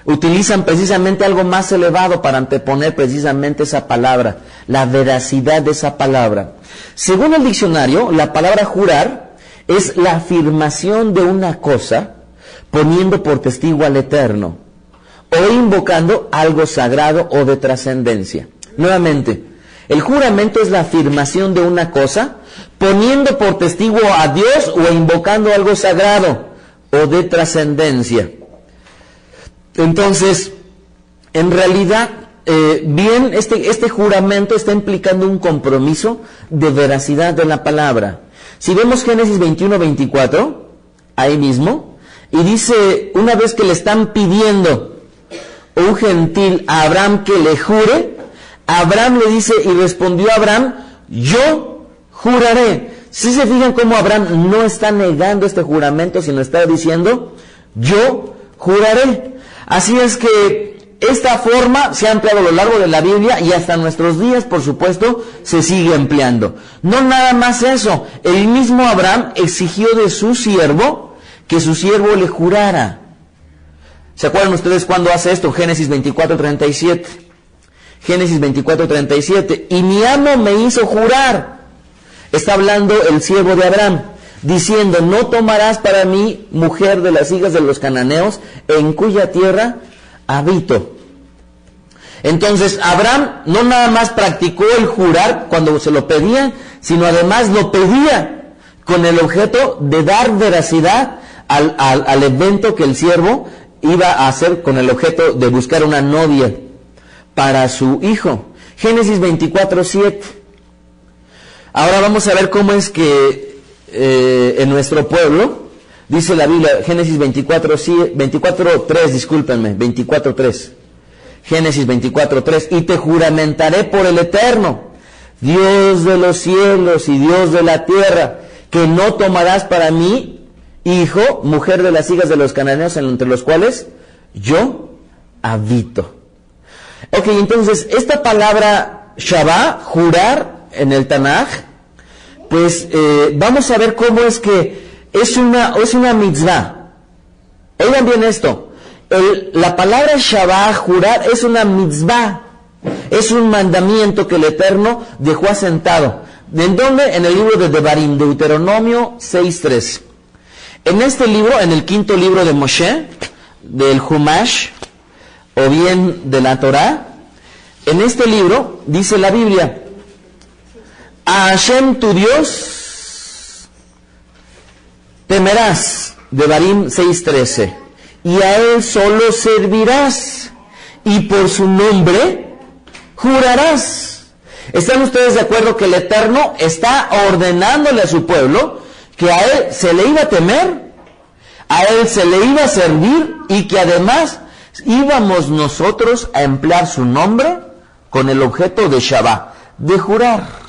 utilizan precisamente algo más elevado para anteponer precisamente esa palabra, la veracidad de esa palabra. Según el diccionario, la palabra jurar es la afirmación de una cosa poniendo por testigo al Eterno o invocando algo sagrado o de trascendencia. Nuevamente, el juramento es la afirmación de una cosa poniendo por testigo a Dios o invocando algo sagrado o de trascendencia. Entonces, en realidad, bien, este juramento está implicando un compromiso de veracidad de la palabra. Si vemos Génesis 21-24, ahí mismo, y dice, una vez que le están pidiendo un gentil a Abraham que le jure, Abraham le dice, y respondió Abraham, yo juraré. Si se fijan cómo Abraham no está negando este juramento, sino está diciendo, yo juraré. Así es que esta forma se ha empleado a lo largo de la Biblia y hasta nuestros días, por supuesto, se sigue empleando. No nada más eso, el mismo Abraham exigió de su siervo que su siervo le jurara. ¿Se acuerdan ustedes cuándo hace esto? Génesis 24:37. Génesis 24:37. Y mi amo me hizo jurar. Está hablando el siervo de Abraham, diciendo, no tomarás para mí mujer de las hijas de los cananeos, en cuya tierra habito. Entonces, Abraham no nada más practicó el jurar cuando se lo pedían, sino además lo pedía con el objeto de dar veracidad al evento que el siervo iba a hacer, con el objeto de buscar una novia para su hijo. Génesis 24:7. Ahora vamos a ver cómo es que en nuestro pueblo, dice la Biblia, Génesis 24:3, discúlpenme, 24:3. Génesis 24:3, y te juramentaré por el Eterno, Dios de los cielos y Dios de la tierra, que no tomarás para mí, hijo, mujer de las hijas de los cananeos, entre los cuales yo habito. Ok, entonces, esta palabra Shabbat, jurar, en el Tanaj, pues vamos a ver cómo es que es una mitzvah. Oigan bien esto, la palabra Shabbat, jurar, es una mitzvah, es un mandamiento que el Eterno dejó asentado. ¿En dónde? En el libro de Devarim, Deuteronomio 6:3. En este libro, en el quinto libro de Moshe, del Humash, o bien de la Torah, en este libro dice la Biblia, a Hashem tu Dios temerás, Devarim 6:13, y a Él solo servirás, y por su nombre jurarás. ¿Están ustedes de acuerdo que el Eterno está ordenándole a su pueblo que a Él se le iba a temer, a Él se le iba a servir, y que además íbamos nosotros a emplear su nombre con el objeto de Shabbat, de jurar?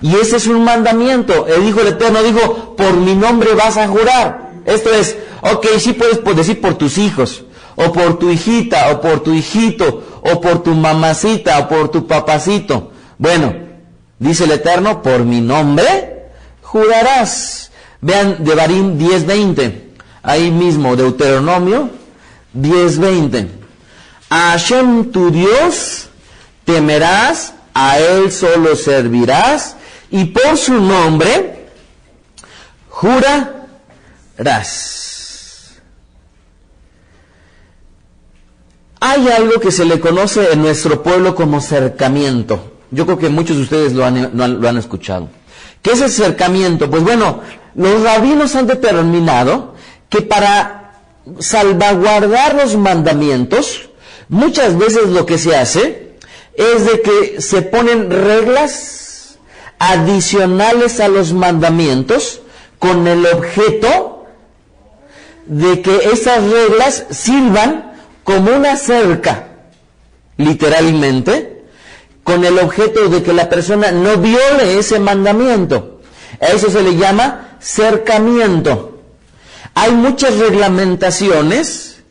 Y ese es un mandamiento. El Eterno dijo, por mi nombre vas a jurar. Esto es, ok, sí puedes decir por tus hijos, o por tu hijita, o por tu hijito, o por tu mamacita, o por tu papacito. Bueno, dice el Eterno, por mi nombre jurarás. Vean Devarim 10:20, ahí mismo, Deuteronomio 10:20. A Hashem tu Dios temerás, a Él solo servirás, y por su nombre jurarás. Hay algo que se le conoce en nuestro pueblo como cercamiento. Yo creo que muchos de ustedes lo han escuchado. ¿Qué es el cercamiento? Pues bueno, los rabinos han determinado que para salvaguardar los mandamientos, muchas veces lo que se hace es de que se ponen reglas adicionales a los mandamientos con el objeto de que esas reglas sirvan como una cerca, literalmente, con el objeto de que la persona no viole ese mandamiento. A eso se le llama cercamiento. Hay muchas reglamentaciones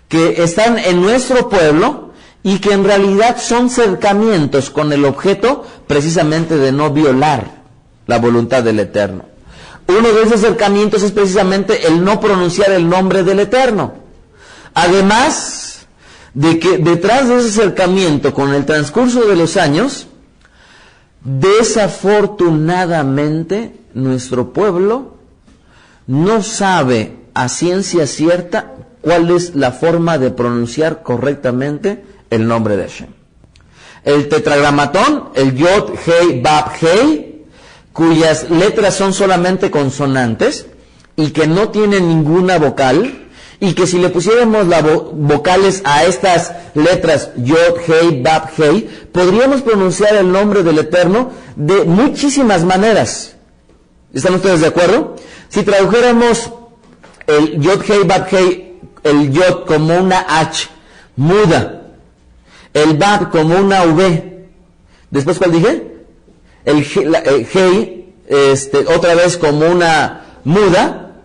que están en nuestro pueblo y que en realidad son cercamientos con el objeto precisamente de no violar la voluntad del Eterno. Uno de esos cercamientos es precisamente el no pronunciar el nombre del Eterno. Además de que detrás de ese cercamiento, con el transcurso de los años, desafortunadamente nuestro pueblo no sabe a ciencia cierta cuál es la forma de pronunciar correctamente el nombre de Hashem. El tetragramatón, el Yod, Hei, Bab, Hei, cuyas letras son solamente consonantes y que no tienen ninguna vocal, y que si le pusiéramos las vocales a estas letras Yod, Hei, Bab, Hei, podríamos pronunciar el nombre del Eterno de muchísimas maneras. ¿Están ustedes de acuerdo? Si tradujéramos el Yod, Hei, Bab, Hei, el Yod como una H muda, el Bab como una V, después ¿cuál dije? El Hei, otra vez como una muda,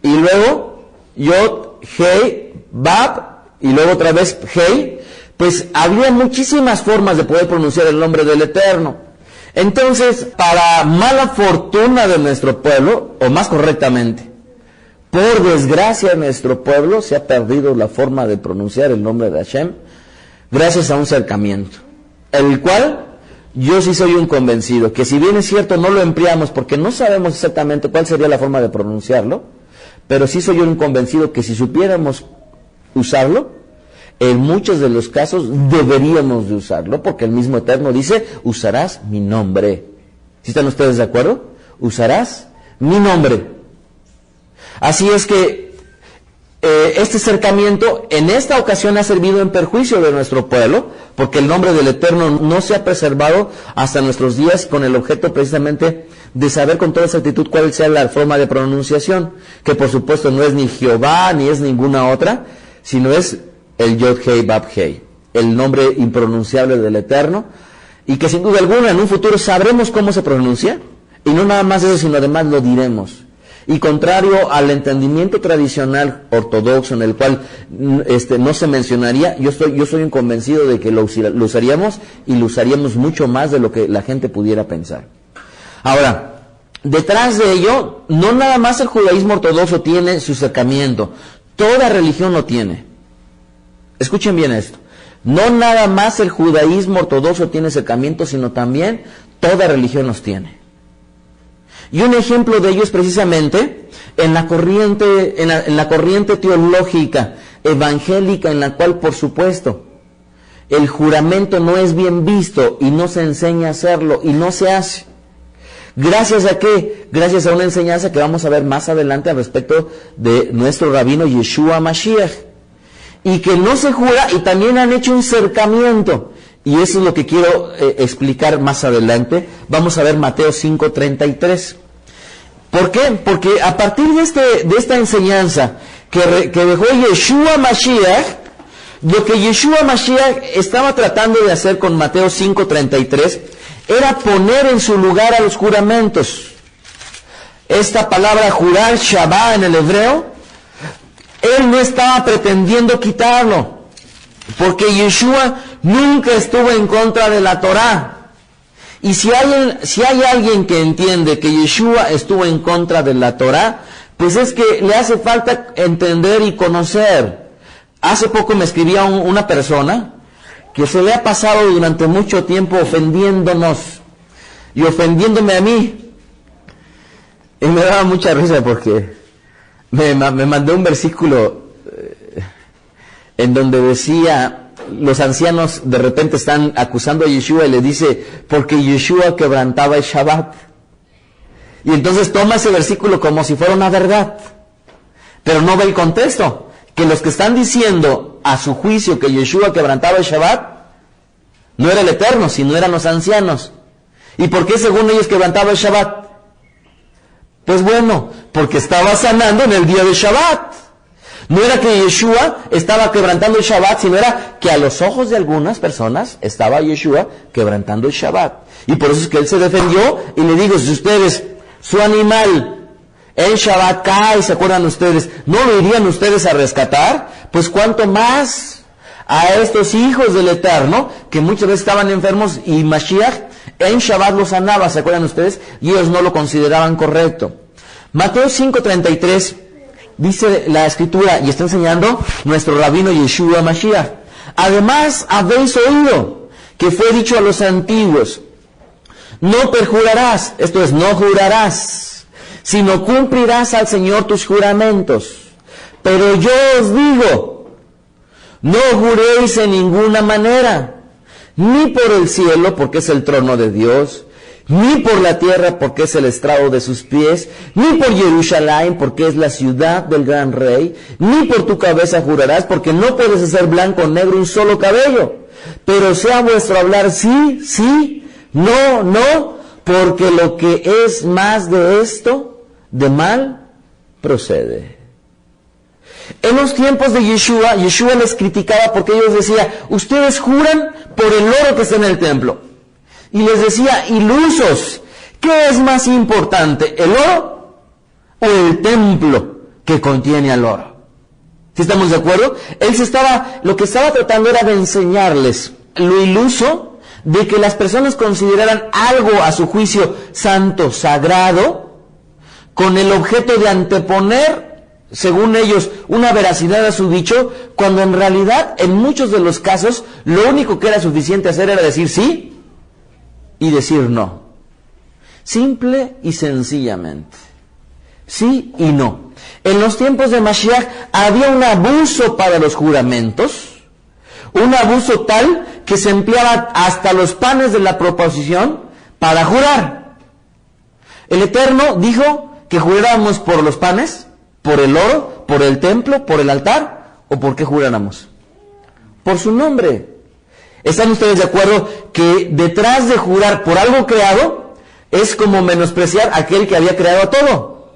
y luego Yod, Hei, Bab, y luego otra vez Hei, pues habría muchísimas formas de poder pronunciar el nombre del Eterno. Entonces, para mala fortuna de nuestro pueblo, o más correctamente, por desgracia de nuestro pueblo, se ha perdido la forma de pronunciar el nombre de Hashem, gracias a un cercamiento, el cual yo sí soy un convencido, que si bien es cierto no lo empleamos porque no sabemos exactamente cuál sería la forma de pronunciarlo, pero sí soy un convencido que si supiéramos usarlo, en muchos de los casos deberíamos de usarlo, porque el mismo Eterno dice, usarás mi nombre. ¿Sí están ustedes de acuerdo? Usarás mi nombre. Así es que este acercamiento en esta ocasión ha servido en perjuicio de nuestro pueblo, porque el nombre del Eterno no se ha preservado hasta nuestros días con el objeto precisamente de saber con toda exactitud cuál sea la forma de pronunciación, que por supuesto no es ni Jehová ni es ninguna otra, sino es el Yod Hei Bab Hei, el nombre impronunciable del Eterno, y que sin duda alguna en un futuro sabremos cómo se pronuncia, y no nada más eso, sino además lo diremos. Y contrario al entendimiento tradicional ortodoxo en el cual no se mencionaría, yo soy un convencido de que lo usaríamos, y lo usaríamos mucho más de lo que la gente pudiera pensar. Ahora, detrás de ello, no nada más el judaísmo ortodoxo tiene su cercamiento, toda religión lo tiene. Escuchen bien esto, no nada más el judaísmo ortodoxo tiene cercamiento, sino también toda religión los tiene. Y un ejemplo de ello es precisamente en la corriente teológica evangélica, en la cual, por supuesto, el juramento no es bien visto y no se enseña a hacerlo y no se hace. ¿Gracias a qué? Gracias a una enseñanza que vamos a ver más adelante al respecto de nuestro rabino Yeshua Mashiach. Y que no se jura, y también han hecho un cercamiento. Y eso es lo que quiero explicar más adelante. Vamos a ver Mateo 5:33. ¿Por qué? Porque a partir de esta enseñanza que dejó Yeshua Mashiach, lo que Yeshua Mashiach estaba tratando de hacer con Mateo 5:33 era poner en su lugar a los juramentos. Esta palabra jurar, Shabbat en el hebreo, él no estaba pretendiendo quitarlo, porque Yeshua nunca estuvo en contra de la Torá. Y si hay alguien que entiende que Yeshua estuvo en contra de la Torá, pues es que le hace falta entender y conocer. Hace poco me escribía una persona que se le ha pasado durante mucho tiempo ofendiéndonos y ofendiéndome a mí. Y me daba mucha risa porque me mandó un versículo en donde decía, los ancianos de repente están acusando a Yeshua y le dice, porque Yeshua quebrantaba el Shabbat. Y entonces toma ese versículo como si fuera una verdad, pero no ve el contexto, que los que están diciendo a su juicio que Yeshua quebrantaba el Shabbat no era el Eterno, sino eran los ancianos. ¿Y por qué según ellos quebrantaba el Shabbat? Pues bueno, porque estaba sanando en el día de Shabbat. No era que Yeshua estaba quebrantando el Shabbat, sino era que a los ojos de algunas personas estaba Yeshua quebrantando el Shabbat. Y por eso es que él se defendió y le dijo, si ustedes, su animal, en Shabbat cae, ¿se acuerdan ustedes? ¿No lo irían ustedes a rescatar? Pues cuánto más a estos hijos del Eterno, que muchas veces estaban enfermos y Mashiach en Shabbat los sanaba, ¿se acuerdan ustedes? Y ellos no lo consideraban correcto. Mateo 5:33 dice la escritura, y está enseñando nuestro rabino Yeshua Mashiach. Además habéis oído que fue dicho a los antiguos, no perjurarás, esto es, no jurarás, sino cumplirás al Señor tus juramentos. Pero yo os digo, no juréis en ninguna manera, ni por el cielo, porque es el trono de Dios, ni por la tierra, porque es el estrado de sus pies, ni por Jerusalén, porque es la ciudad del gran rey, ni por tu cabeza jurarás, porque no puedes hacer blanco o negro un solo cabello. Pero sea vuestro hablar sí, sí, no, no, porque lo que es más de esto, de mal, procede. En los tiempos de Yeshua, Yeshua les criticaba porque ellos decían, ustedes juran por el oro que está en el templo. Y les decía, ilusos, ¿qué es más importante, el oro o el templo que contiene al oro? ¿Sí estamos de acuerdo? Lo que estaba tratando era de enseñarles lo iluso de que las personas consideraran algo a su juicio santo, sagrado, con el objeto de anteponer, según ellos, una veracidad a su dicho, cuando en realidad, en muchos de los casos, lo único que era suficiente hacer era decir sí y decir no. Simple y sencillamente. Sí y no. En los tiempos de Mashiach había un abuso para los juramentos, un abuso tal que se empleaba hasta los panes de la proposición para jurar. El Eterno dijo que juráramos por los panes, por el oro, por el templo, por el altar, ¿o por qué juráramos? Por su nombre. ¿Están ustedes de acuerdo que detrás de jurar por algo creado es como menospreciar a aquel que había creado todo?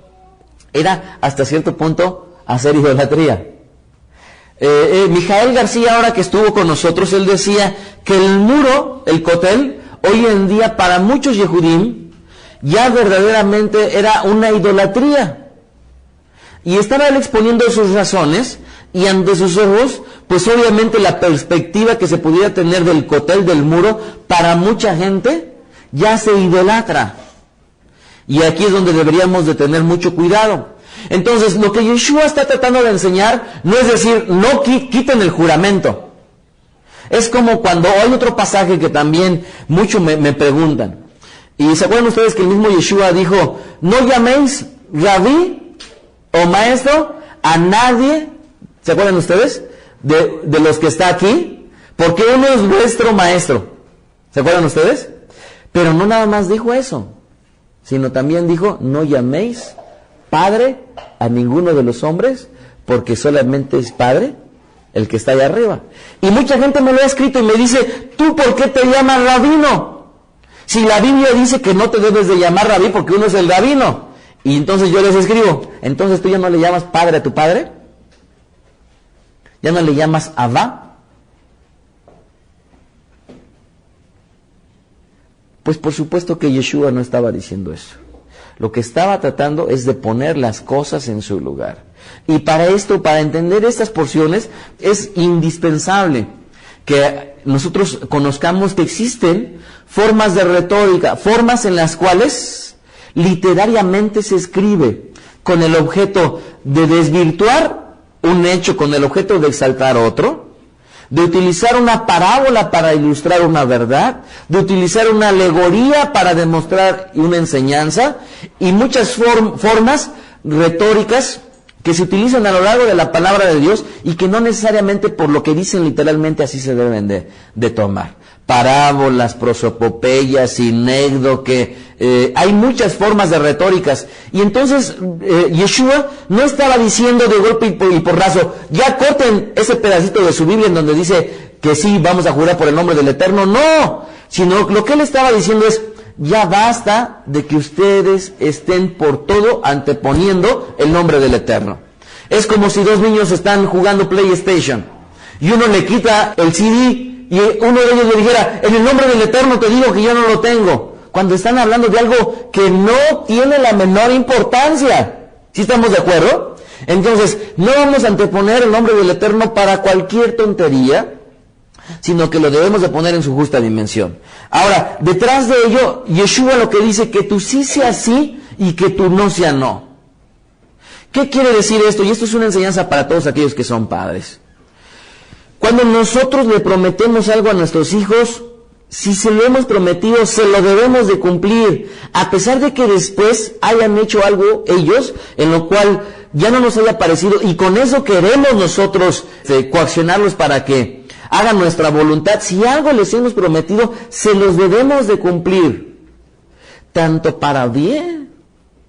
Era hasta cierto punto hacer idolatría. Mijael García, ahora que estuvo con nosotros, él decía que el muro, el Kotel, hoy en día para muchos Yehudim ya verdaderamente era una idolatría. Y estaba él exponiendo sus razones, y ante sus ojos, pues obviamente la perspectiva que se pudiera tener del Kotel, del muro, para mucha gente, ya se idolatra. Y aquí es donde deberíamos de tener mucho cuidado. Entonces, lo que Yeshua está tratando de enseñar, no es decir, no quiten el juramento. Es como cuando hay otro pasaje que también mucho me preguntan. Y se acuerdan ustedes que el mismo Yeshua dijo, no llaméis rabí o maestro a nadie. ¿Se acuerdan ustedes? De los que está aquí, porque uno es vuestro maestro. ¿Se acuerdan ustedes? Pero no nada más dijo eso, sino también dijo, no llaméis padre a ninguno de los hombres, porque solamente es padre el que está allá arriba. Y mucha gente me lo ha escrito y me dice, ¿tú por qué te llamas rabino? Si la Biblia dice que no te debes de llamar rabí porque uno es el rabino. Y entonces yo les escribo, entonces tú ya no le llamas padre a tu padre. ¿Ya no le llamas Abba? Pues por supuesto que Yeshua no estaba diciendo eso. Lo que estaba tratando es de poner las cosas en su lugar. Y para esto, para entender estas porciones, es indispensable que nosotros conozcamos que existen formas de retórica, formas en las cuales literariamente se escribe con el objeto de desvirtuar un hecho, con el objeto de exaltar otro, de utilizar una parábola para ilustrar una verdad, de utilizar una alegoría para demostrar una enseñanza, y muchas formas retóricas que se utilizan a lo largo de la palabra de Dios y que no necesariamente por lo que dicen literalmente así se deben de tomar. Parábolas, prosopopeyas, sinécdoque, hay muchas formas de retóricas. Y entonces Yeshua no estaba diciendo de golpe y porrazo, ya corten ese pedacito de su Biblia en donde dice que sí, vamos a jurar por el nombre del Eterno. No, sino lo que él estaba diciendo es, ya basta de que ustedes estén por todo anteponiendo el nombre del Eterno. Es como si dos niños están jugando PlayStation y uno le quita el CD y uno de ellos le dijera, en el nombre del Eterno te digo que yo no lo tengo, cuando están hablando de algo que no tiene la menor importancia. ¿Sí estamos de acuerdo? Entonces, no vamos a anteponer el nombre del Eterno para cualquier tontería, sino que lo debemos de poner en su justa dimensión. Ahora, detrás de ello, Yeshua lo que dice, que tú sí sea sí y que tú no sea no. ¿Qué quiere decir esto? Y esto es una enseñanza para todos aquellos que son padres. Cuando nosotros le prometemos algo a nuestros hijos, si se lo hemos prometido, se lo debemos de cumplir, a pesar de que después hayan hecho algo ellos, en lo cual ya no nos haya parecido, y con eso queremos nosotros coaccionarlos para que hagan nuestra voluntad. Si algo les hemos prometido, se los debemos de cumplir, tanto para bien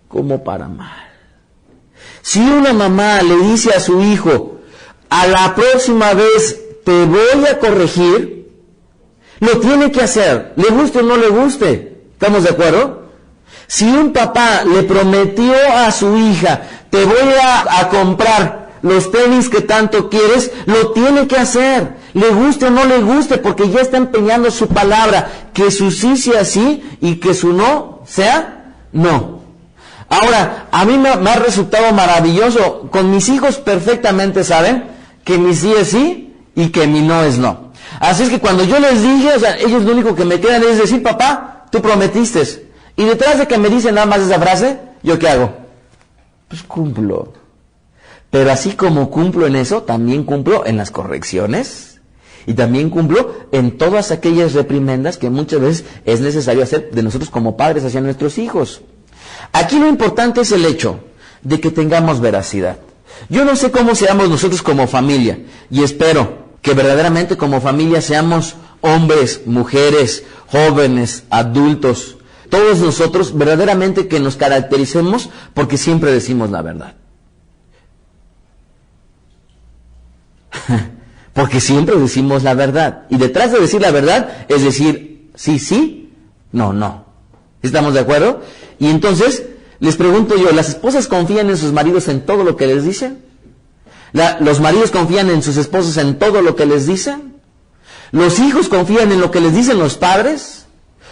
como para mal. Si una mamá le dice a su hijo, a la próxima vez te voy a corregir, lo tiene que hacer, le guste o no le guste. ¿Estamos de acuerdo? Si un papá le prometió a su hija, te voy a comprar los tenis que tanto quieres, lo tiene que hacer, le guste o no le guste, porque ya está empeñando su palabra, que su sí sea sí y que su no sea no. Ahora, a mí me ha resultado maravilloso, con mis hijos perfectamente saben que mi sí es sí y que mi no es no. Así es que cuando yo les dije, o sea, ellos lo único que me quedan es decir, papá, tú prometiste. Y detrás de que me dicen nada más esa frase, ¿yo qué hago? Pues cumplo. Pero así como cumplo en eso, también cumplo en las correcciones. Y también cumplo en todas aquellas reprimendas que muchas veces es necesario hacer de nosotros como padres hacia nuestros hijos. Aquí lo importante es el hecho de que tengamos veracidad. Yo no sé cómo seamos nosotros como familia, y espero que verdaderamente como familia seamos hombres, mujeres, jóvenes, adultos, todos nosotros verdaderamente que nos caractericemos porque siempre decimos la verdad. Porque siempre decimos la verdad. Y detrás de decir la verdad es decir sí, sí, no, no. ¿Estamos de acuerdo? Y entonces, les pregunto yo, ¿las esposas confían en sus maridos en todo lo que les dicen? ¿Los maridos confían en sus esposos en todo lo que les dicen? ¿Los hijos confían en lo que les dicen los padres?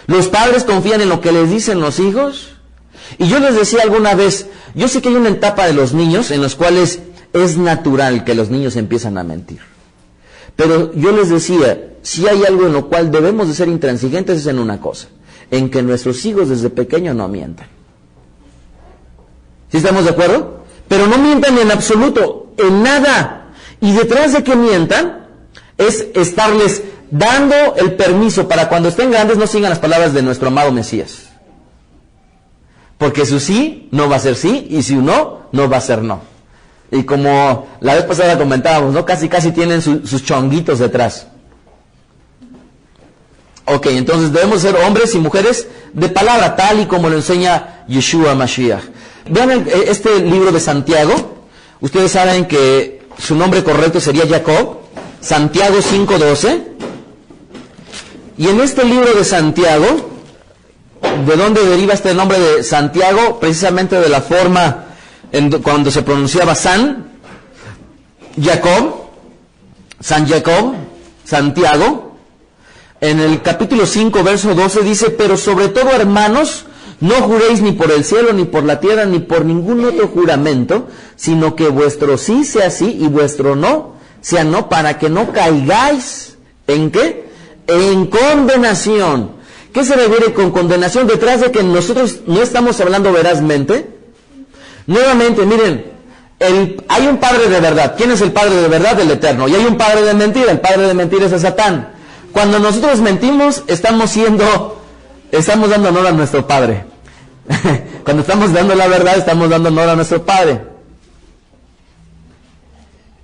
¿Los padres confían en lo que les dicen los hijos? Y yo les decía alguna vez, yo sé que hay una etapa de los niños en los cuales es natural que los niños empiezan a mentir. Pero yo les decía, si hay algo en lo cual debemos de ser intransigentes es en una cosa, en que nuestros hijos desde pequeños no mientan. ¿Sí estamos de acuerdo? Pero no mientan en absoluto, en nada. Y detrás de que mientan, es estarles dando el permiso para cuando estén grandes no sigan las palabras de nuestro amado Mesías. Porque su sí no va a ser sí, y su no, no va a ser no. Y como la vez pasada comentábamos, ¿no? Casi tienen sus chonguitos detrás. Ok, entonces debemos ser hombres y mujeres de palabra, tal y como lo enseña Yeshua Mashiach. Vean este libro de Santiago. Ustedes saben que su nombre correcto sería Jacob. Santiago 5:12. Y en este libro de Santiago, ¿de dónde deriva este nombre de Santiago? Precisamente de la forma cuando se pronunciaba San Jacob, Santiago. En el capítulo 5, verso 12 dice, pero sobre todo, hermanos, no juréis ni por el cielo, ni por la tierra, ni por ningún otro juramento, sino que vuestro sí sea sí y vuestro no sea no, para que no caigáis, ¿en qué? En condenación. ¿Qué se refiere con condenación? Detrás de que nosotros no estamos hablando verazmente. Nuevamente, miren, hay un padre de verdad. ¿Quién es el padre de verdad? El Eterno. Y hay un padre de mentira. El padre de mentira es Satán. Cuando nosotros mentimos, estamos dando honor a nuestro Padre. Cuando estamos dando la verdad, estamos dando honor a nuestro Padre.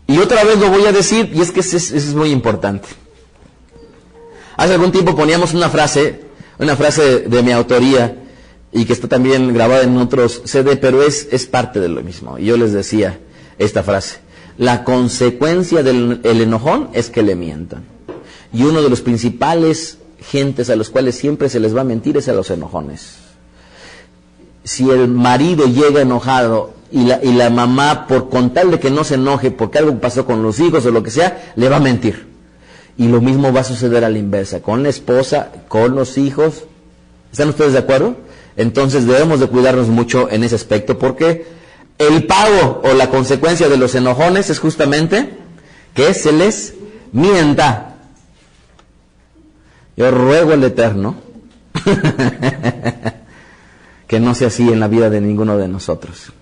Y otra vez lo voy a decir, y es que eso es muy importante. Hace algún tiempo poníamos una frase de mi autoría, y que está también grabada en otros CD, pero es parte de lo mismo. Y yo les decía esta frase: la consecuencia del enojón es que le mientan. Y uno de los principales gentes a los cuales siempre se les va a mentir es a los enojones. Si el marido llega enojado y la mamá, con tal de que no se enoje porque algo pasó con los hijos o lo que sea, le va a mentir. Y lo mismo va a suceder a la inversa, con la esposa, con los hijos. ¿Están ustedes de acuerdo? Entonces debemos de cuidarnos mucho en ese aspecto, porque el pago o la consecuencia de los enojones es justamente que se les mienta. Yo ruego al Eterno que no sea así en la vida de ninguno de nosotros.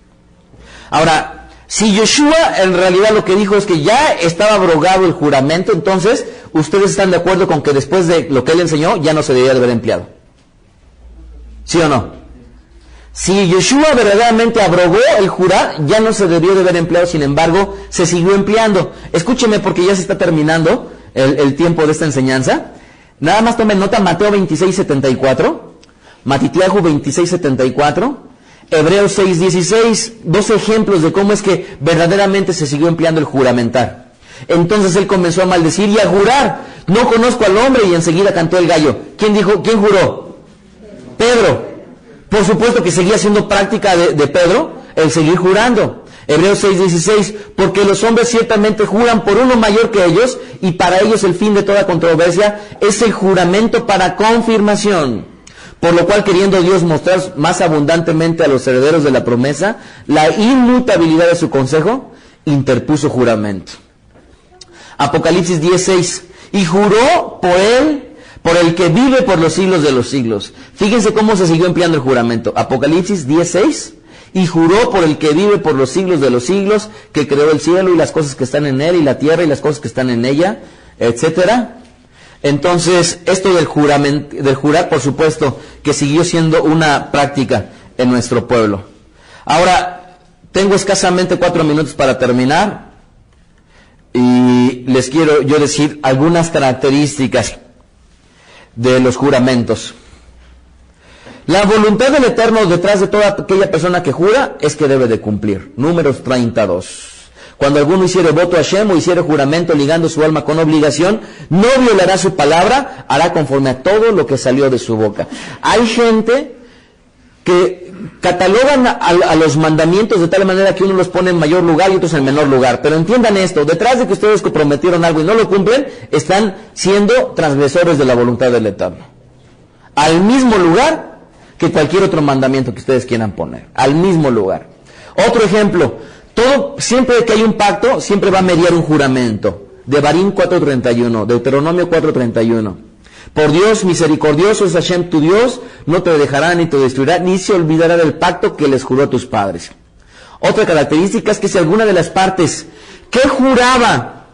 Ahora, si Yoshua en realidad lo que dijo es que ya estaba abrogado el juramento, entonces ustedes están de acuerdo con que después de lo que él enseñó ya no se debía de haber empleado. ¿Sí o no? Si Yoshua verdaderamente abrogó el jurar, ya no se debió de haber empleado, sin embargo, se siguió empleando. Escúcheme porque ya se está terminando el tiempo de esta enseñanza. Nada más tomen nota, Mateo 26:74, Matitiahu 26:74, Hebreos 6:16, 2 ejemplos de cómo es que verdaderamente se siguió empleando el juramentar. Entonces él comenzó a maldecir y a jurar, no conozco al hombre, y enseguida cantó el gallo. ¿Quién juró? Pedro. Por supuesto que seguía siendo práctica de Pedro el seguir jurando. Hebreos 6:16, porque los hombres ciertamente juran por uno mayor que ellos, y para ellos el fin de toda controversia es el juramento para confirmación. Por lo cual, queriendo Dios mostrar más abundantemente a los herederos de la promesa la inmutabilidad de su consejo, interpuso juramento. Apocalipsis 10:6, y juró por el que vive por los siglos de los siglos. Fíjense cómo se siguió empleando el juramento. Apocalipsis 10:6, y juró por el que vive por los siglos de los siglos, que creó el cielo y las cosas que están en él, y la tierra y las cosas que están en ella, etcétera. Entonces, esto del jurar, por supuesto, que siguió siendo una práctica en nuestro pueblo. Ahora, tengo escasamente 4 minutos para terminar, y les quiero yo decir algunas características de los juramentos. La voluntad del Eterno detrás de toda aquella persona que jura es que debe de cumplir. Números 32. Cuando alguno hiciere voto a Hashem o hiciere juramento ligando su alma con obligación, no violará su palabra, hará conforme a todo lo que salió de su boca. Hay gente que catalogan a los mandamientos de tal manera que uno los pone en mayor lugar y otros en menor lugar. Pero entiendan esto, detrás de que ustedes comprometieron algo y no lo cumplen, están siendo transgresores de la voluntad del Eterno. Al mismo lugar que cualquier otro mandamiento que ustedes quieran poner. Al mismo lugar. Otro ejemplo, siempre que hay un pacto, siempre va a mediar un juramento. Devarim 4:31, Deuteronomio 4:31. Por Dios misericordioso es Hashem tu Dios, no te dejará ni te destruirá, ni se olvidará del pacto que les juró a tus padres. Otra característica es que si alguna de las partes que juraba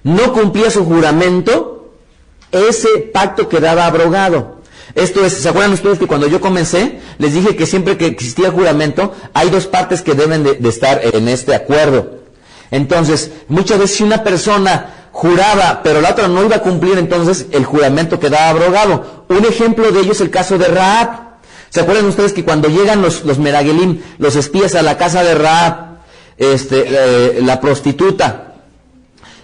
no cumplía su juramento, ese pacto quedaba abrogado. Esto es, ¿se acuerdan ustedes que cuando yo comencé, les dije que siempre que existía juramento, hay 2 partes que deben de estar en este acuerdo? Entonces, muchas veces si una persona juraba, pero la otra no iba a cumplir, entonces el juramento quedaba abrogado. Un ejemplo de ello es el caso de Rahab. ¿Se acuerdan ustedes que cuando llegan los Meragelim, los espías a la casa de Rahab, la prostituta,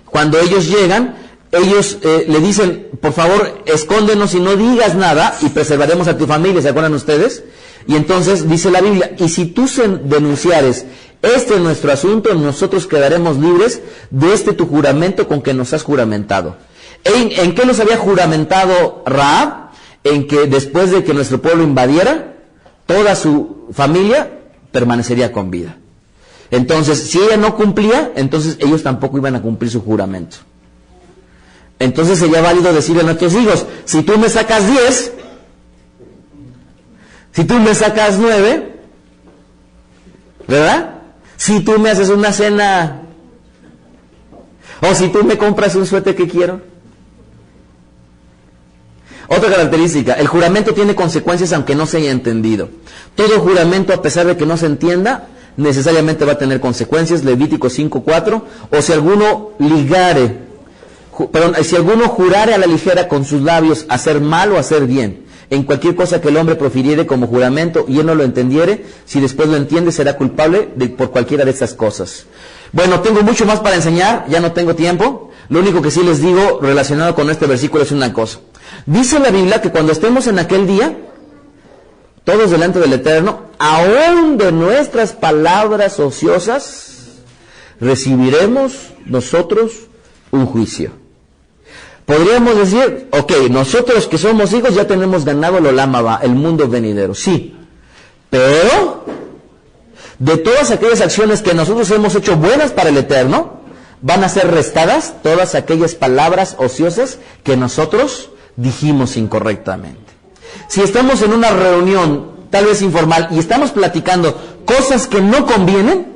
cuando ellos llegan, ellos le dicen, por favor, escóndenos y no digas nada y preservaremos a tu familia, ¿se acuerdan ustedes? Y entonces dice la Biblia, y si tú denunciares este nuestro asunto, nosotros quedaremos libres de tu juramento con que nos has juramentado. ¿En qué nos había juramentado Rahab? En que después de que nuestro pueblo invadiera, toda su familia permanecería con vida. Entonces, si ella no cumplía, entonces ellos tampoco iban a cumplir su juramento. Entonces sería válido decirle a nuestros hijos, si tú me sacas 10, si tú me sacas 9, ¿verdad? Si tú me haces una cena, o si tú me compras un suéter que quiero. Otra característica, el juramento tiene consecuencias aunque no se haya entendido. Todo juramento, a pesar de que no se entienda, necesariamente va a tener consecuencias. Levítico 5:4, o si alguno si alguno jurare a la ligera con sus labios hacer mal o hacer bien, en cualquier cosa que el hombre profiriere como juramento y él no lo entendiere, si después lo entiende será culpable por cualquiera de estas cosas. Bueno, tengo mucho más para enseñar, ya no tengo tiempo. Lo único que sí les digo relacionado con este versículo es una cosa. Dice la Biblia que cuando estemos en aquel día, todos delante del Eterno, aún de nuestras palabras ociosas, recibiremos nosotros un juicio. Podríamos decir, ok, nosotros que somos hijos ya tenemos ganado el Olam Haba, el mundo venidero, sí, pero de todas aquellas acciones que nosotros hemos hecho buenas para el Eterno, van a ser restadas todas aquellas palabras ociosas que nosotros dijimos incorrectamente. Si estamos en una reunión, tal vez informal, y estamos platicando cosas que no convienen,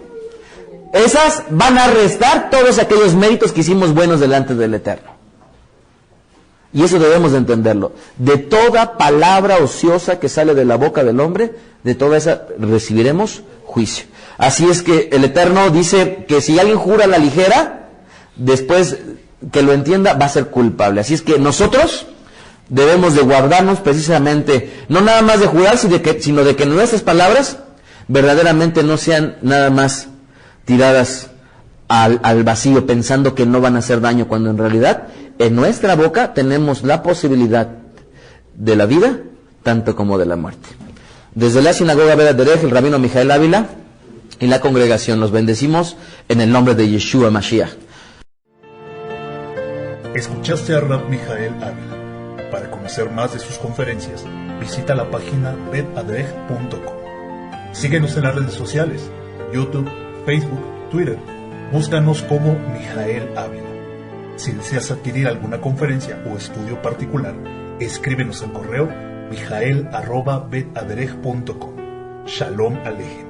esas van a restar todos aquellos méritos que hicimos buenos delante del Eterno. Y eso debemos de entenderlo. De toda palabra ociosa que sale de la boca del hombre, de toda esa recibiremos juicio. Así es que el Eterno dice que si alguien jura a la ligera, después que lo entienda, va a ser culpable. Así es que nosotros debemos de guardarnos precisamente, no nada más de jurar, sino de que nuestras palabras verdaderamente no sean nada más tiradas al vacío, pensando que no van a hacer daño, cuando en realidad en nuestra boca tenemos la posibilidad de la vida, tanto como de la muerte. Desde la sinagoga Bet Haderech, el rabino Mijael Ávila y la congregación, los bendecimos en el nombre de Yeshua Mashiach. Escuchaste a Rab Mijael Ávila. Para conocer más de sus conferencias, visita la página bethaderech.com. Síguenos en las redes sociales, YouTube, Facebook, Twitter. Búscanos como Mijael Ávila. Si deseas adquirir alguna conferencia o estudio particular, escríbenos al correo mijael@bethaderech.com. Shalom Alejem.